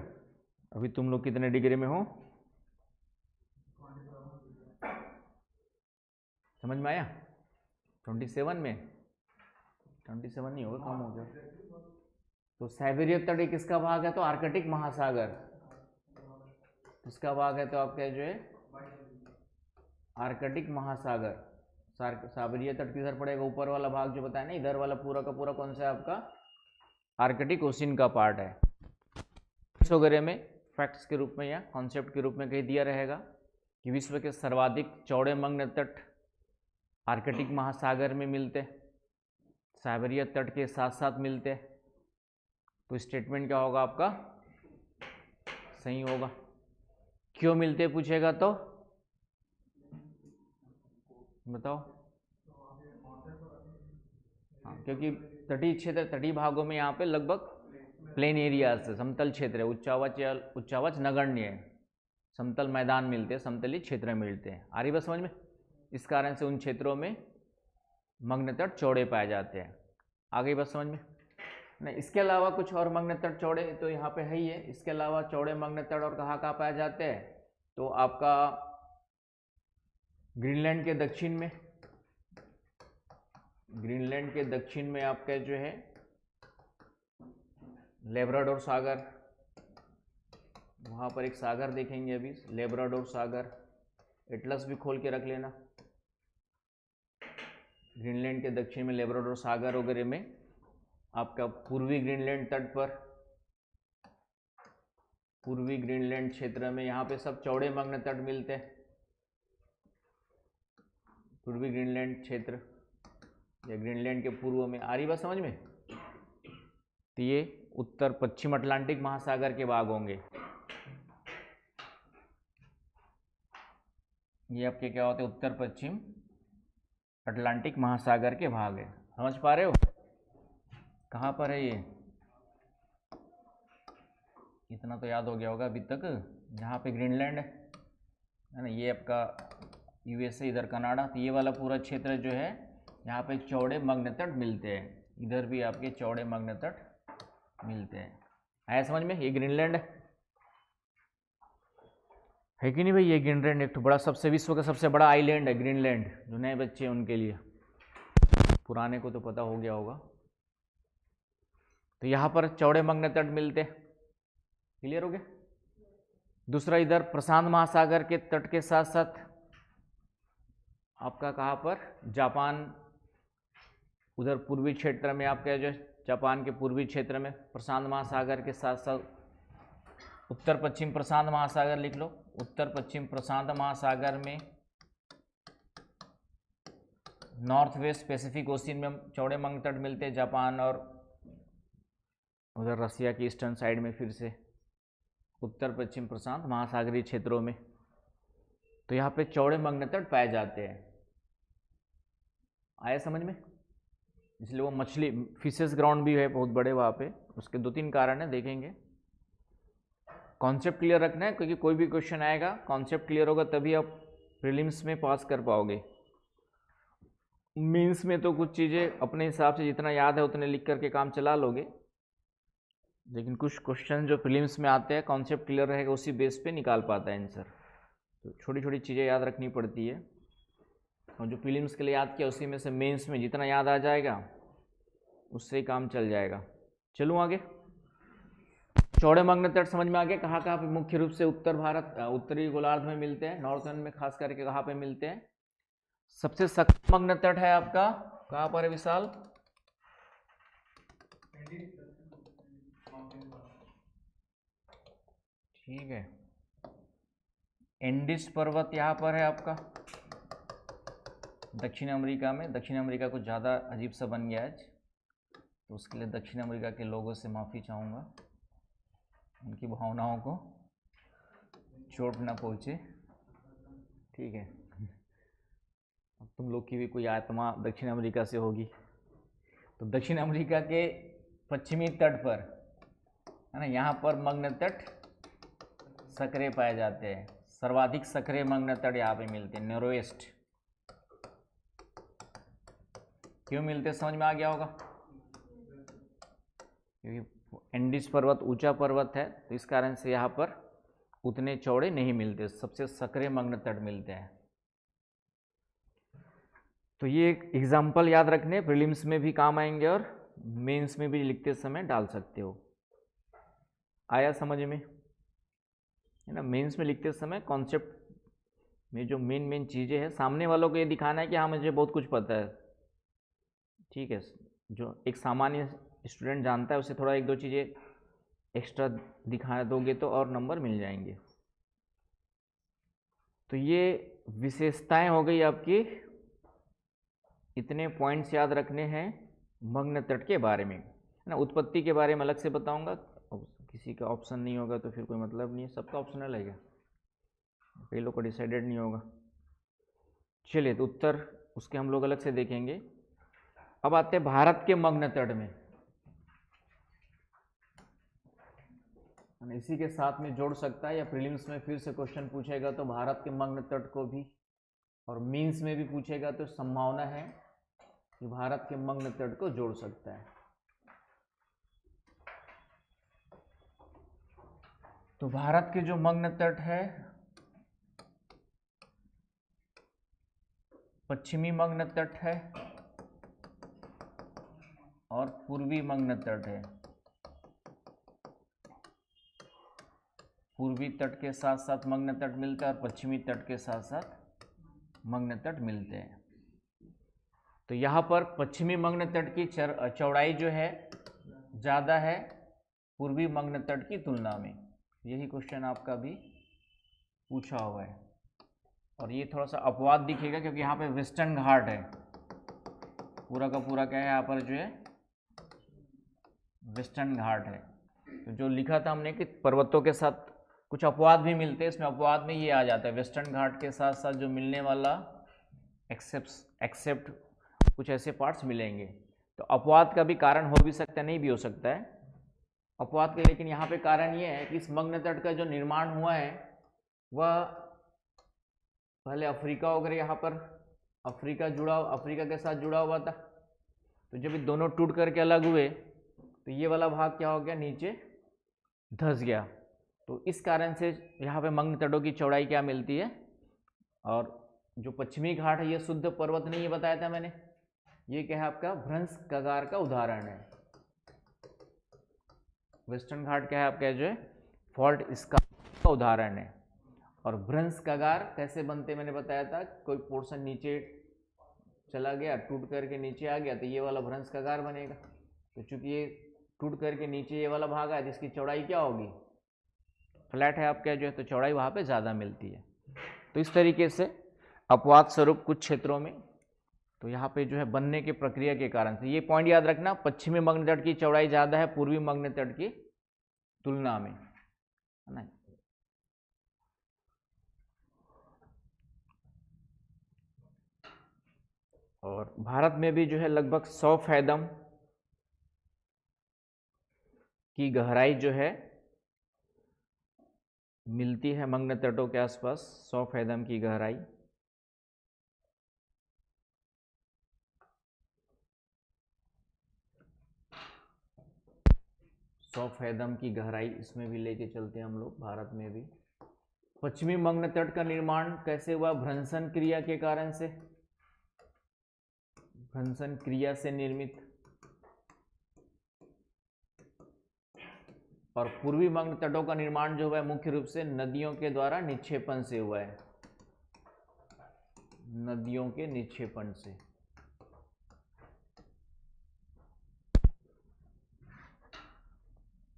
अभी तुम लोग कितने डिग्री में हो? समझ में आया? 27 में? 27 नहीं होगा, कम हो गया। तो साइबेरिया तट एक किसका भाग है? तो आर्कटिक महासागर, इसका भाग है तो आपका जो है आर्कटिक महासागर। साइबेरिया तट किधर पड़ेगा? ऊपर वाला भाग जो बताया ना, इधर वाला पूरा का पूरा कौन सा है आपका? आर्कटिक ओशियन का पार्ट है। इस वगैरह में फैक्ट्स के रूप में या कॉन्सेप्ट के रूप में कह दिया रहेगा कि विश्व के सर्वाधिक चौड़े मग्न तट आर्कटिक महासागर में मिलते, साइबेरिया तट के साथ साथ मिलते। तो स्टेटमेंट क्या होगा आपका? सही होगा। क्यों मिलते पूछेगा तो बताओ। हाँ, क्योंकि तटीय क्षेत्र, तटीय भागों में यहाँ पे लगभग प्लेन एरिया से समतल क्षेत्र है, उच्चावच नगण्य है, समतल मैदान मिलते हैं, समतली क्षेत्र मिलते हैं। आ रही बात समझ में? इस कारण से उन क्षेत्रों में मग्न तट चौड़े पाए जाते हैं। आ गई बात समझ में? नहीं, इसके अलावा कुछ और मग्न तट चौड़े तो यहाँ पे है ही है। इसके अलावा चौड़े मग्न तट और कहाँ कहाँ पाए जाते हैं? तो आपका ग्रीनलैंड के दक्षिण में, ग्रीनलैंड के दक्षिण में आपका जो है लेब्राडोर सागर, वहाँ पर एक सागर देखेंगे अभी, लेब्राडोर सागर। एटलस भी खोल के रख लेना। ग्रीनलैंड के दक्षिण में लेब्राडोर सागर वगैरह में आपका पूर्वी ग्रीनलैंड तट पर, पूर्वी ग्रीनलैंड क्षेत्र में यहाँ पे सब चौड़े मग्न तट मिलते हैं। पूर्वी ग्रीनलैंड क्षेत्र या ग्रीनलैंड के पूर्व में। आ रही बात समझ में? तो ये उत्तर पश्चिम अटलांटिक महासागर के भाग होंगे। ये आपके क्या होते हैं? उत्तर पश्चिम अटलांटिक महासागर के भाग है। समझ पा रहे हो? कहाँ पर है ये? इतना तो याद हो गया होगा अभी तक। यहाँ पे ग्रीनलैंड है ना, ये आपका यूएसए, इधर कनाडा। तो ये वाला पूरा क्षेत्र जो है, यहाँ पे चौड़े मग्न तट मिलते हैं। इधर भी आपके चौड़े मग्न तट मिलते हैं। आया समझ में? ये ग्रीनलैंड है कि नहीं भाई? ये ग्रीनलैंड एक तो बड़ा, सबसे विश्व का सबसे बड़ा आइलैंड है ग्रीनलैंड। जो नए बच्चे हैं उनके लिए, पुराने को तो पता हो गया होगा। तो यहाँ पर चौड़े मग्न तट मिलते हैं। क्लियर हो गया? दूसरा, इधर प्रशांत महासागर के तट के साथ साथ आपका कहाँ पर? जापान, उधर पूर्वी क्षेत्र में आपका जो जापान के पूर्वी क्षेत्र में प्रशांत महासागर के साथ साथ उत्तर पश्चिम प्रशांत महासागर लिख लो। उत्तर पश्चिम प्रशांत महासागर में नॉर्थ वेस्ट पैसिफिक ओशियन में चौड़े मग्न तट मिलते हैं, जापान और उधर रसिया की ईस्टर्न साइड में फिर से उत्तर पश्चिम प्रशांत महासागरीय क्षेत्रों में। तो यहाँ पे चौड़े मग्न तट पाए जाते हैं। आया समझ में? इसलिए वो मछली फिशेस ग्राउंड भी है बहुत बड़े वहाँ पे। उसके 2-3 कारण है, देखेंगे। कॉन्सेप्ट क्लियर रखना है, क्योंकि कोई भी क्वेश्चन आएगा, कॉन्सेप्ट क्लियर होगा तभी आप प्रीलिम्स में पास कर पाओगे। मेंस में तो कुछ चीज़ें अपने हिसाब से जितना याद है उतने लिख करके काम चला लोगे, लेकिन कुछ क्वेश्चन जो प्रीलिम्स में आते हैं, कॉन्सेप्ट क्लियर रहेगा उसी बेस पे निकाल पाता है आंसर। तो छोटी छोटी चीज़ें याद रखनी पड़ती है। और जो प्रीलिम्स के लिए याद किया उसी में से मेंस में जितना याद आ जाएगा उससे ही काम चल जाएगा। चलूँ आगे। चौड़े मग्न तट समझ में आ गया। कहाँ कहाँ पे मुख्य रूप से उत्तर भारत उत्तरी गोलार्ध में मिलते हैं, नॉर्थर्न में खास करके कहाँ पे मिलते हैं? सबसे सख्त मग्न तट है आपका कहाँ पर है विशाल? ठीक है, एंडीज पर्वत यहाँ पर है आपका दक्षिण अमेरिका में। दक्षिण अमेरिका कुछ ज़्यादा अजीब सा बन गया आज, तो उसके लिए दक्षिण अमेरिका के लोगों से माफ़ी चाहूँगा, उनकी भावनाओं को चोट ना पहुँचे। ठीक है, अब तुम लोग की भी कोई आत्मा दक्षिण अमेरिका से होगी। तो दक्षिण अमेरिका के पश्चिमी तट पर है ना, यहाँ पर मग्न तट सक्रिय पाए जाते हैं। सर्वाधिक सक्रिय मग्न तट यहाँ पे मिलते हैं, नैरोएस्ट। क्यों मिलते समझ में आ गया होगा? क्योंकि एंडीज पर्वत ऊंचा पर्वत है, तो इस कारण से यहाँ पर उतने चौड़े नहीं मिलते, सबसे सक्रिय मग्न तट मिलते हैं। तो ये एक एग्जाम्पल याद रखने, प्रीलिम्स में भी काम आएंगे और मेंस में भी लिखते समय डाल सकते हो। आया समझ में? है ना, मेंस में लिखते समय कॉन्सेप्ट में जो मेन चीज़ें हैं, सामने वालों को ये दिखाना है कि हाँ मुझे बहुत कुछ पता है। ठीक है, जो एक सामान्य स्टूडेंट जानता है उसे थोड़ा एक दो चीज़ें एक्स्ट्रा दिखा दोगे तो और नंबर मिल जाएंगे। तो ये विशेषताएं हो गई आपकी, इतने पॉइंट्स याद रखने हैं मग्न तट के बारे में, है ना। उत्पत्ति के बारे में अलग से बताऊंगा, किसी का ऑप्शन नहीं होगा तो फिर कोई मतलब नहीं है, सबका ऑप्शनल है क्या? कई लोग को डिसाइडेड नहीं होगा। चलिए, तो उत्तर उसके हम लोग अलग से देखेंगे। अब आते हैं भारत के मग्न तट में, इसी के साथ में जोड़ सकता है या प्रीलिम्स में फिर से क्वेश्चन पूछेगा तो भारत के मग्न तट को भी, और मीन्स में भी पूछेगा तो संभावना है कि भारत के मग्न तट को जोड़ सकता है। तो भारत के जो मग्न तट है, पश्चिमी मग्न तट है और पूर्वी मग्न तट है। पूर्वी तट के साथ साथ मग्न तट मिलता है और पश्चिमी तट के साथ साथ मग्न तट मिलते हैं। तो यहाँ पर पश्चिमी मग्न तट की चौड़ाई जो है ज़्यादा है पूर्वी मग्न तट की तुलना में। यही क्वेश्चन आपका भी पूछा हुआ है, और ये थोड़ा सा अपवाद दिखेगा क्योंकि यहाँ पे वेस्टर्न घाट है, पूरा का पूरा क्या है यहाँ पर जो है वेस्टर्न घाट है। तो जो लिखा था हमने कि पर्वतों के साथ कुछ अपवाद भी मिलते हैं, इसमें अपवाद में ये आ जाता है वेस्टर्न घाट के साथ साथ जो मिलने वाला एक्सेप्ट कुछ ऐसे पार्ट्स मिलेंगे। तो अपवाद का भी कारण हो भी सकता है, नहीं भी हो सकता है अपवाद के, लेकिन यहाँ पे कारण ये है कि इस मग्न तट का जो निर्माण हुआ है वह पहले अफ्रीका वगैरह, यहाँ पर अफ्रीका के साथ जुड़ा हुआ था। तो जब ये दोनों टूट करके अलग हुए तो ये वाला भाग क्या हो गया, नीचे धंस गया। तो इस कारण से यहाँ पे मग्न तटों की चौड़ाई क्या मिलती है। और जो पश्चिमी घाट है ये शुद्ध पर्वत नहीं, ये बताया था मैंने, ये क्या है आपका भ्रंश कगार का उदाहरण है। वेस्टर्न घाट क्या है आपका जो है फॉल्ट स्कार्प का उदाहरण है। और भ्रंश कगार कैसे बनते मैंने बताया था, कोई पोर्शन नीचे चला गया, टूट करके नीचे आ गया तो ये वाला भ्रंश कगार बनेगा। तो चूंकि ये टूट करके नीचे ये वाला भाग है जिसकी चौड़ाई क्या होगी, फ्लैट है आपका जो है, तो चौड़ाई वहाँ पे ज़्यादा मिलती है। तो इस तरीके से अपवाद स्वरूप कुछ क्षेत्रों में तो यहाँ पे जो है बनने की प्रक्रिया के कारण से, ये पॉइंट याद रखना, पश्चिमी मग्न तट की चौड़ाई ज़्यादा है पूर्वी मग्न तट की तुलना में, है ना। और भारत में भी जो है लगभग 100 फैदम की गहराई जो है मिलती है मग्न तटों के आसपास, 100 फैदम की गहराई। फैदम की गहराई इसमें भी लेके चलते हैं हम लोग भारत में भी। पश्चिमी मग्न तट का निर्माण कैसे हुआ, भ्रंशन क्रिया के कारण से। भ्रंशन क्रिया से निर्मित, और पूर्वी बंग तटों का निर्माण जो हुआ है मुख्य रूप से नदियों के द्वारा निक्षेपण से हुआ है, नदियों के निक्षेपण से।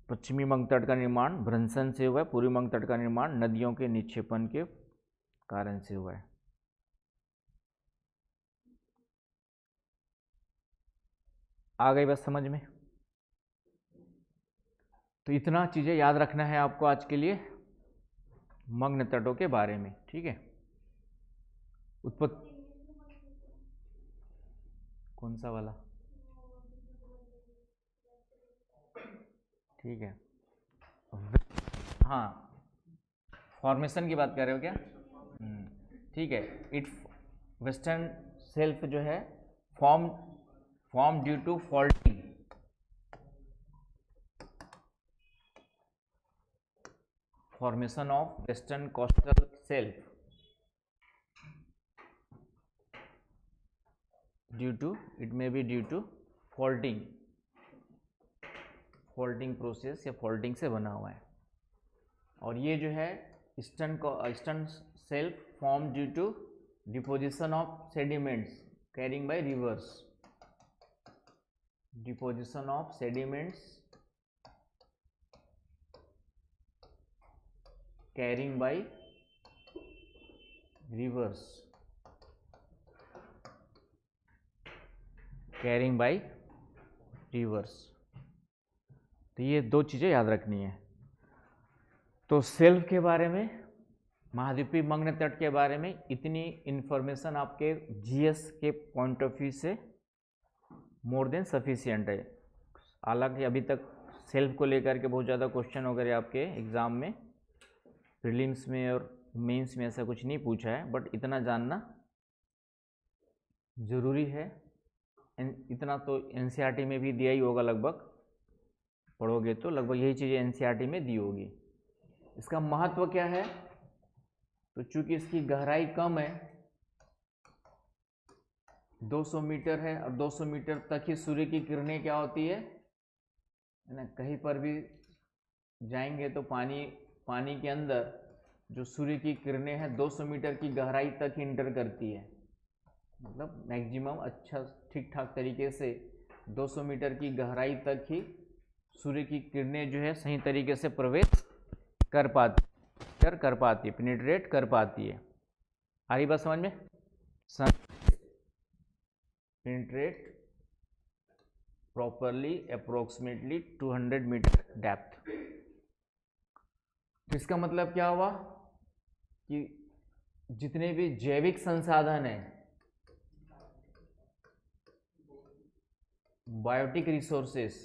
पश्चिमी बंग तट का निर्माण भ्रंशन से हुआ है, पूर्वी बंग तट का निर्माण नदियों के निक्षेपण के कारण से हुआ है। आ गई बात समझ में? तो इतना चीजें याद रखना है आपको आज के लिए मग्न तटों के बारे में, ठीक है। उत्पत्ति कौन सा वाला? ठीक है, हाँ, फॉर्मेशन की बात कर रहे हो क्या? ठीक है। इट वेस्टर्न सेल्फ जो है form due to faulting, formation of western coastal shelf due to, it may be due to faulting process या faulting से बना हुआ है। और ये जो है eastern shelf form due to deposition of sediments carrying by rivers, deposition of sediments carrying by rivers, carrying by rivers. तो ये दो चीज़ें याद रखनी है। तो सेल्फ के बारे में, महाद्वीपीय मग्न तट के बारे में इतनी इन्फॉर्मेशन आपके जीएस के पॉइंट ऑफ व्यू से मोर देन सफिशिएंट है। हालांकि अभी तक सेल्फ को लेकर के बहुत ज़्यादा क्वेश्चन वगैरह आपके एग्ज़ाम में, प्रीलिम्स में और मेंस में ऐसा कुछ नहीं पूछा है, बट इतना जानना ज़रूरी है। इतना तो एनसीईआरटी में भी दिया ही होगा, लगभग पढ़ोगे तो लगभग यही चीज़ें एनसीईआरटी में दी होगी। इसका महत्व क्या है? तो चूंकि इसकी गहराई कम है, 200 मीटर है, और 200 मीटर तक ही सूर्य की किरणें क्या होती है ना, कहीं पर भी जाएंगे तो पानी के अंदर जो सूर्य की किरणें हैं 200 मीटर की गहराई तक ही इंटर करती है, मतलब मैक्सिमम अच्छा ठीक ठाक तरीके से 200 मीटर की गहराई तक ही सूर्य की किरणें जो है सही तरीके से प्रवेश कर पाती है, पेनिट्रेट कर पाती है। आ रही बात समझ में? Penetrate properly approximately 200 metre depth. तो इसका मतलब क्या हुआ कि जितने भी जैविक संसाधन हैं, बायोटिक रिसोर्सेस,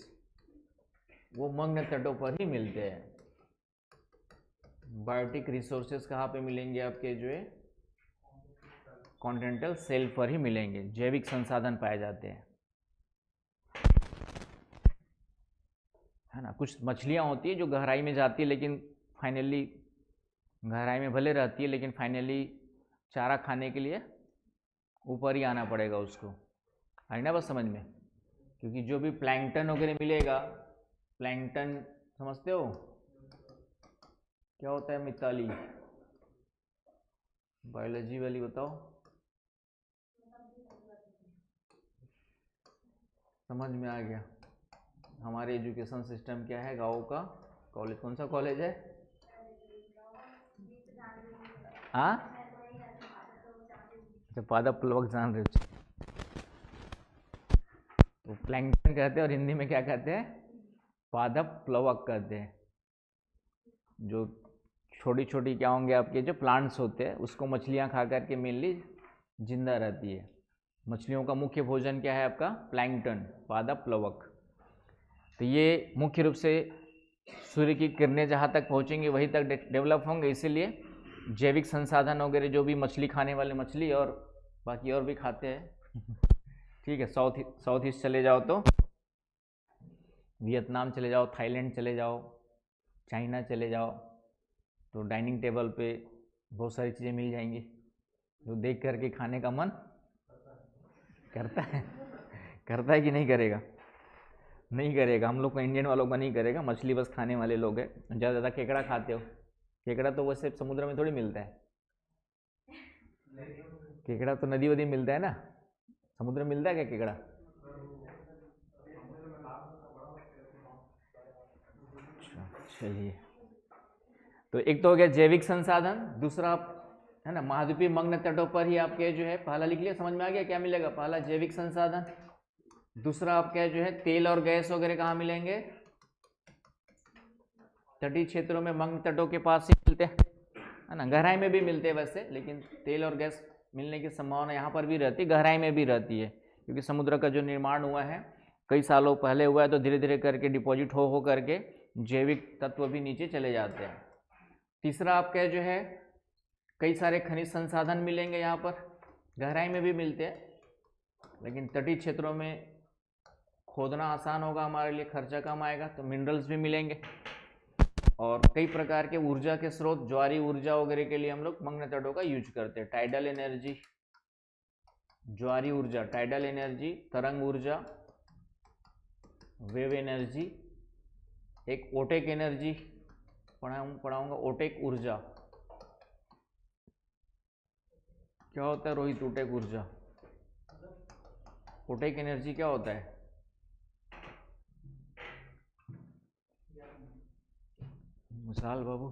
वो मग्न तटों पर ही मिलते हैं। बायोटिक रिसोर्सेस कहाँ पे मिलेंगे? आपके जो है कॉन्टिनेंटल शेल्फ पर ही मिलेंगे, जैविक संसाधन पाए जाते हैं, है ना। कुछ मछलियाँ होती है जो गहराई में जाती है, लेकिन फाइनली गहराई में भले रहती है, लेकिन फाइनली चारा खाने के लिए ऊपर ही आना पड़ेगा उसको। आई ना बस समझ में? क्योंकि जो भी प्लैंकटन वगैरह मिलेगा, प्लैंकटन समझते हो क्या होता है? मिताली, बायोलॉजी वाली बताओ, समझ में आ गया? हमारे एजुकेशन सिस्टम क्या है गाँव का? कॉलेज कौन सा कॉलेज है? हाँ, जब पादप प्लवक जान रहे हो, तो प्लैंकटन कहते हैं और हिंदी में क्या कहते हैं? पादप प्लवक कहते हैं। जो छोटी छोटी क्या होंगे आपके जो प्लांट्स होते हैं, उसको मछलियाँ खा करके मेनली जिंदा रहती है। मछलियों का मुख्य भोजन क्या है आपका? प्लैंकटन, पादप प्लवक। तो ये मुख्य रूप से सूर्य की किरणें जहाँ तक पहुँचेंगी वहीं तक डेवलप होंगे, इसीलिए जैविक संसाधन वगैरह जो भी मछली खाने वाले मछली और बाकी और भी खाते हैं ठीक है। साउथ ईस्ट चले जाओ तो वियतनाम चले जाओ, थाईलैंड चले जाओ, चाइना चले जाओ, तो डाइनिंग टेबल पे बहुत सारी चीज़ें मिल जाएंगी जो देख करके खाने का मन करता है। करता है कि नहीं करेगा? नहीं करेगा, हम लोग का इंडियन वालों का नहीं करेगा, मछली बस खाने वाले लोग हैं। ज़्यादा केकड़ा खाते हो? केकड़ा तो वैसे समुद्र में थोड़ी मिलता है, केकड़ा तो नदी वदी मिलता है ना, समुद्र में मिलता है क्या केकड़ा? अच्छा, चलिए, तो एक तो हो गया जैविक संसाधन, दूसरा है ना महाद्वीपीय मग्न तटों पर ही आपके जो है, पहला लिख लिया, समझ में आ गया क्या मिलेगा? पहला जैविक संसाधन, दूसरा आपके जो है तेल और गैस वगैरह कहाँ मिलेंगे? तटीय क्षेत्रों में, मग्न तटों के पास ही मिलते हैं, है ना। गहराई में भी मिलते हैं वैसे, लेकिन तेल और गैस मिलने की संभावना यहाँ पर भी रहती है, गहराई में भी रहती है, क्योंकि समुद्र का जो निर्माण हुआ है कई सालों पहले हुआ है, तो धीरे धीरे करके डिपॉजिट हो करके जैविक तत्व भी नीचे चले जाते हैं। तीसरा आपका जो है कई सारे खनिज संसाधन मिलेंगे यहाँ पर, गहराई में भी मिलते हैं, लेकिन तटीय क्षेत्रों में खोदना आसान होगा हमारे लिए, खर्चा कम आएगा, तो मिनरल्स भी मिलेंगे। और कई प्रकार के ऊर्जा के स्रोत, ज्वारी ऊर्जा वगैरह के लिए हम लोग मग्न तटों का यूज करते हैं। टाइडल एनर्जी, ज्वारी ऊर्जा, टाइडल एनर्जी, तरंग ऊर्जा, वेव एनर्जी, एक ओटेक एनर्जी पढ़ाऊंगा, ओटेक ऊर्जा क्या होता है रोहित? ओटेक ऊर्जा, ओटेक एनर्जी क्या होता है? मिसाल बाबू,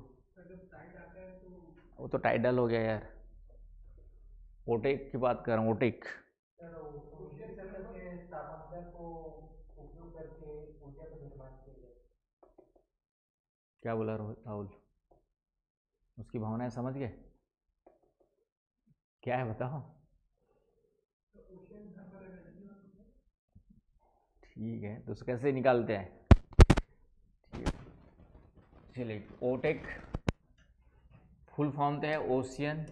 वो तो टाइडल हो गया यार, ओटेक की बात कर रहा हूँ, ओटेक। क्या बोला राहुल? उसकी भावनाएं समझ गए? क्या है बताओ? ठीक है, तो उसको कैसे निकालते हैं? ठीक है, चलिए, ओटेक फुल फॉर्म तो है ओशियन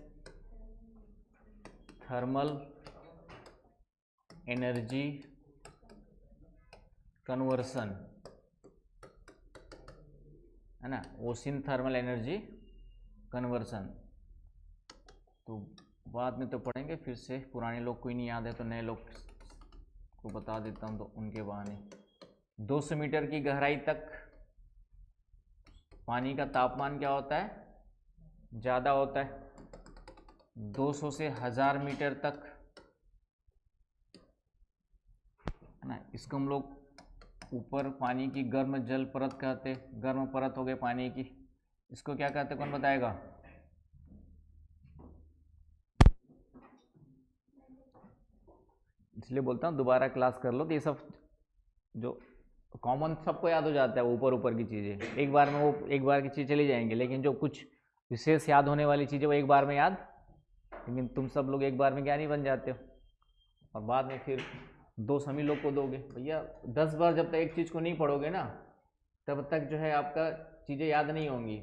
थर्मल एनर्जी कन्वर्सन, है ना, ओशियन थर्मल एनर्जी कन्वर्सन। तो बाद में तो पढ़ेंगे फिर से, पुराने लोग कोई नहीं याद है तो नए लोग को बता देता हूँ, तो उनके बहाने 200 मीटर की गहराई तक पानी का तापमान क्या होता है? ज़्यादा होता है। 200 से 1000 मीटर तक, है ना, इसको हम लोग ऊपर पानी की गर्म जल परत कहते, गर्म परत हो गए पानी की, इसको क्या कहते, कौन बताएगा? इसलिए बोलता हूँ दोबारा क्लास कर लो, तो ये सब जो कॉमन सबको याद हो जाता है, वो ऊपर ऊपर की चीज़ें एक बार में, वो एक बार की चीज़ चली जाएंगी, लेकिन जो कुछ विशेष याद होने वाली चीज़ें वो एक बार में याद, लेकिन तुम सब लोग एक बार में ज्ञानी बन जाते हो, और बाद में फिर दो सभी लोग को दोगे। भैया 10 बार जब तक एक चीज़ को नहीं पढ़ोगे ना, तब तक जो है आपका चीज़ें याद नहीं होंगी।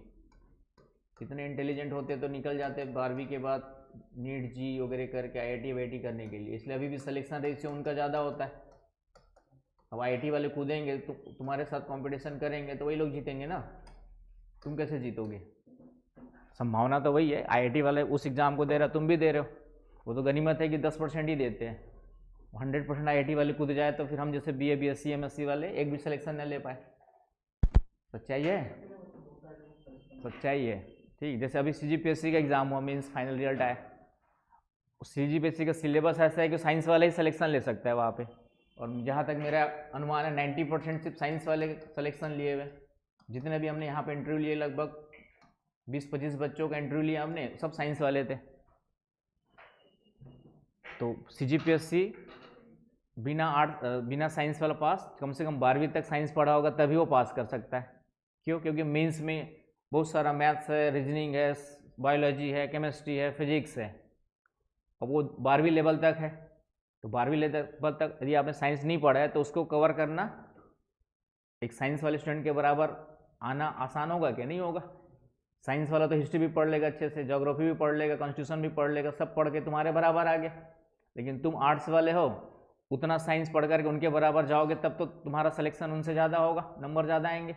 कितने इंटेलिजेंट होते तो निकल जाते 12वीं के बाद नीट जी वगैरह करके IIT वाईटी करने के लिए, इसलिए अभी भी सिलेक्शन रेशियो उनका ज़्यादा होता है। अब IIT वाले कूदेंगे तो तुम्हारे साथ कंपटीशन करेंगे, तो वही लोग जीतेंगे ना, तुम कैसे जीतोगे? संभावना तो वही है, IIT वाले उस एग्ज़ाम को दे रहा, तुम भी दे रहे हो, वो तो गनीमत है कि 10% ही देते हैं। 100% IIT वाले कूद जाए तो फिर हम जैसे BA BSc MSc वाले एक भी सिलेक्शन न ले पाए। सच्चाई है, सच्चाई है। ठीक, जैसे अभी CGPSC का एग्ज़ाम हुआ, मीन्स फाइनल रिजल्ट आया, CGPSC का सिलेबस ऐसा है कि साइंस वाला ही सिलेक्शन ले सकता है वहाँ पे, और जहाँ तक मेरा अनुमान है 90% सिर्फ साइंस वाले सिलेक्शन लिए हुए। जितने भी हमने यहाँ पे इंटरव्यू लिए, लगभग 20-25 बच्चों का इंटरव्यू लिया हमने, सब साइंस वाले थे। तो CGPSC बिना साइंस वाला पास, कम से कम 12वीं तक साइंस पढ़ा होगा तभी वो पास कर सकता है। क्यों? क्योंकि मेंस में बहुत सारा मैथ्स है, रीजनिंग है, बायोलॉजी है, केमिस्ट्री है, फिजिक्स है, और वो 12वीं लेवल तक है। तो 12वीं लेवल तक यदि आपने साइंस नहीं पढ़ा है तो उसको कवर करना एक साइंस वाले स्टूडेंट के बराबर आना आसान होगा कि नहीं होगा? साइंस वाला तो हिस्ट्री भी पढ़ लेगा अच्छे से, ज्योग्राफी भी पढ़ लेगा, कॉन्स्टिट्यूशन भी पढ़ लेगा, सब पढ़ के तुम्हारे बराबर आ गया। लेकिन तुम आर्ट्स वाले हो, उतना साइंस पढ़ करके उनके बराबर जाओगे तब तो तुम्हारा सिलेक्शन उनसे ज़्यादा होगा, नंबर ज़्यादा आएंगे।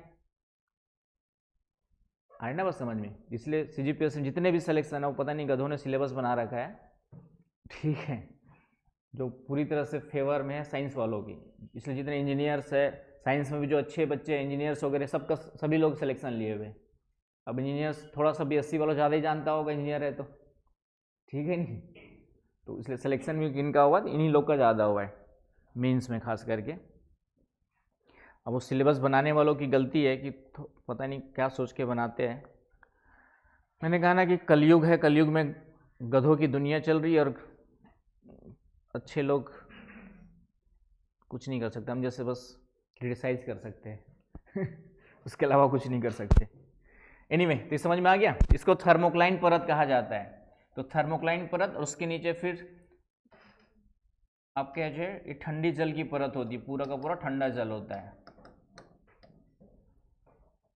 आए ना बस समझ में? इसलिए CGPSC जितने भी सिलेक्शन है वो पता नहीं गधों ने सिलेबस बना रखा है, ठीक है, जो पूरी तरह से फेवर में है साइंस वालों की, इसलिए जितने इंजीनियर्स है साइंस में भी जो अच्छे बच्चे इंजीनियर्स वगैरह सबका सभी लोग सिलेक्शन लिए हुए। अब इंजीनियर्स थोड़ा सा BSc वालों ज़्यादा ही जानता होगा, इंजीनियर है तो ठीक है नहीं, तो इसलिए सिलेक्शन भी किनका हुआ, इन्हीं लोग का ज़्यादा हुआ है मेंस में खास करके। अब वो सिलेबस बनाने वालों की गलती है कि पता नहीं क्या सोच के बनाते हैं। मैंने कहा ना कि कलयुग है, कलयुग में गधों की दुनिया चल रही है और अच्छे लोग कुछ नहीं कर सकते, हम जैसे बस क्रिटिसाइज कर सकते हैं उसके अलावा कुछ नहीं कर सकते। एनीवे, तो ये समझ में आ गया। इसको थर्मोक्लाइन परत कहा जाता है। तो थर्मोक्लाइन परत और उसके नीचे फिर आपके जो है ये ठंडी जल की परत होती है, पूरा का पूरा ठंडा जल होता है।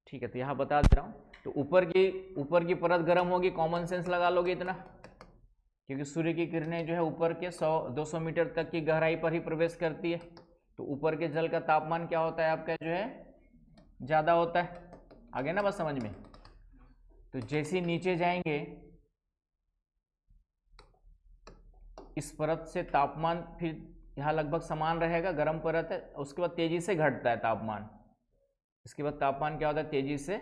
ठीक है, तो यहाँ बता दे रहा हूँ। तो ऊपर की परत गर्म होगी, कॉमन सेंस लगा लोगे इतना, क्योंकि सूर्य की किरणें जो है ऊपर के 100-200 मीटर तक की गहराई पर ही प्रवेश करती है। तो ऊपर के जल का तापमान क्या होता है आपका जो है ज़्यादा होता है। आगे ना बस समझ में। तो जैसे ही नीचे जाएंगे इस परत से तापमान फिर यहाँ लगभग समान रहेगा, गर्म परत है, उसके बाद तेजी से घटता है तापमान। इसके बाद तापमान क्या होता है, तेजी से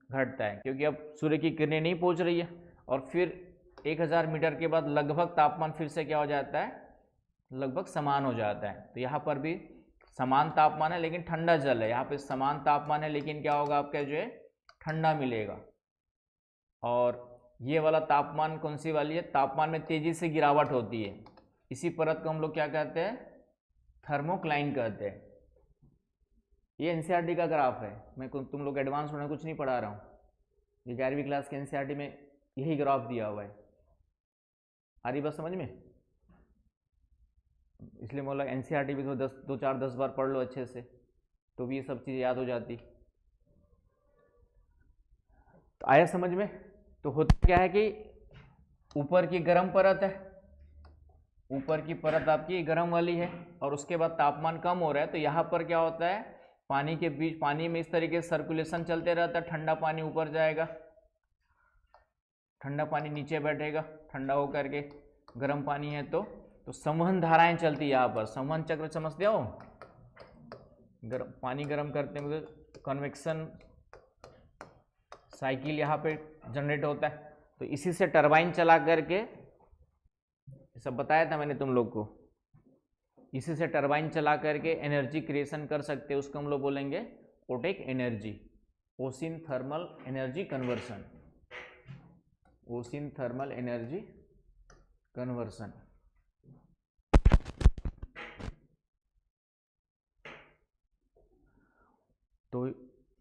घटता है, क्योंकि अब सूर्य की किरणें नहीं पहुँच रही है। और फिर 1000 मीटर के बाद लगभग तापमान फिर से क्या हो जाता है, लगभग समान हो जाता है। तो यहाँ पर भी समान तापमान है लेकिन ठंडा जल है, यहाँ पे समान तापमान है लेकिन क्या होगा आपका जो है ठंडा मिलेगा। और ये वाला तापमान कौन सी वाली है, तापमान में तेजी से गिरावट होती है। इसी परत को हम लोग क्या कहते हैं, थर्मोक्लाइन कहते हैं। ये NCERT का ग्राफ है, मैं तुम लोग एडवांस में कुछ नहीं पढ़ा रहा हूँ, ये 11वीं क्लास के NCERT में यही ग्राफ दिया हुआ है। आ रही बात समझ में? इसलिए बोला NCERT भी तो 10 बार पढ़ लो अच्छे से, तो भी ये सब चीज़ याद हो जाती। तो आया समझ में? तो होता क्या है कि ऊपर की गर्म परत है, ऊपर की परत आपकी गर्म वाली है, और उसके बाद तापमान कम हो रहा है। तो यहाँ पर क्या होता है, पानी के बीच, पानी में इस तरीके से सर्कुलेशन चलते रहता है। ठंडा पानी ऊपर जाएगा, ठंडा पानी नीचे बैठेगा, ठंडा होकर के गर्म पानी है तो संवहन धाराएं चलती है यहाँ पर। संवहन चक्र समझते हो, पानी गर्म करते हुए कन्वेक्शन साइकिल यहाँ पे जनरेट होता है। तो इसी से टरबाइन चला करके, सब बताया था मैंने तुम लोग को, इसी से टरबाइन चला करके एनर्जी क्रिएशन कर सकते हैं। उसको हम लोग बोलेंगे OTEC energy, ocean thermal energy conversion, ocean thermal energy conversion. तो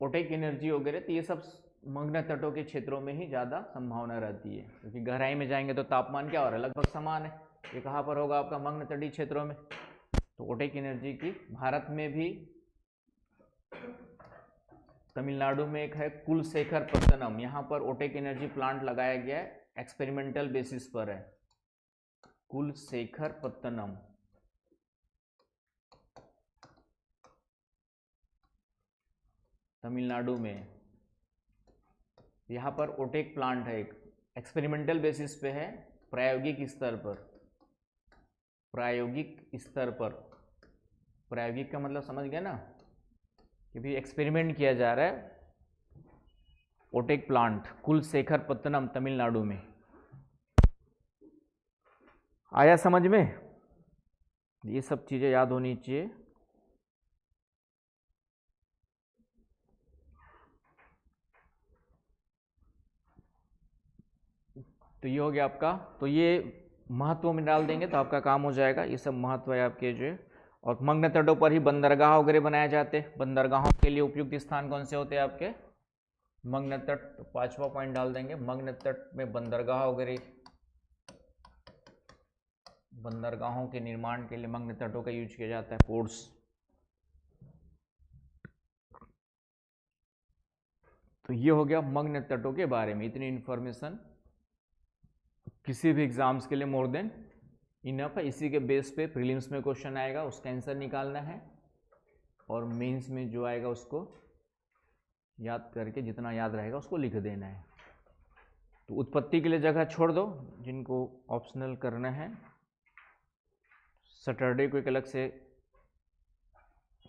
ओटेक एनर्जी वगैरह, तो ये सब मग्न तटों के क्षेत्रों में ही ज़्यादा संभावना रहती है, क्योंकि गहराई में जाएंगे तो तापमान क्या हो रहा है, लगभग समान है। ये कहाँ पर होगा आपका, मग्न तटीय क्षेत्रों में। तो ओटेक एनर्जी की भारत में भी तमिलनाडु में एक है कुलशेखर पत्तनम, यहाँ पर ओटेक एनर्जी प्लांट लगाया गया है, एक्सपेरिमेंटल बेसिस पर है, कुलशेखर पत्तनम। तमिलनाडु में यहाँ पर ओटेक प्लांट है, एक एक्सपेरिमेंटल बेसिस पे है, प्रायोगिक स्तर पर, प्रायोगिक स्तर पर। प्रायोगिक का मतलब समझ गए ना, कि भी एक्सपेरिमेंट किया जा रहा है। ओटेक प्लांट कुलशेखर पत्तनम तमिलनाडु में। आया समझ में? ये सब चीज़ें याद होनी चाहिए। तो ये हो गया आपका, तो ये महत्व में डाल देंगे तो आपका काम हो जाएगा। ये सब महत्व है आपके जो है। और मग्न तटों पर ही बंदरगाह वगैरह बनाए जाते हैं। बंदरगाहों के लिए उपयुक्त स्थान कौन से होते हैं आपके, मग्न तट। तो 5वां पॉइंट डाल देंगे, मग्न तट में बंदरगाह वगैरह, बंदरगाहों के निर्माण के लिए मग्न तटों का यूज किया जाता है, पोर्ट्स। तो ये हो गया मग्न तटों के बारे में। इतनी इंफॉर्मेशन किसी भी एग्जाम्स के लिए मोर देन इनफ है। इसी के बेस पे प्रीलिम्स में क्वेश्चन आएगा, उसका आंसर निकालना है, और मेंस में जो आएगा उसको याद करके, जितना याद रहेगा उसको लिख देना है। तो उत्पत्ति के लिए जगह छोड़ दो जिनको ऑप्शनल करना है। सैटरडे को एक अलग से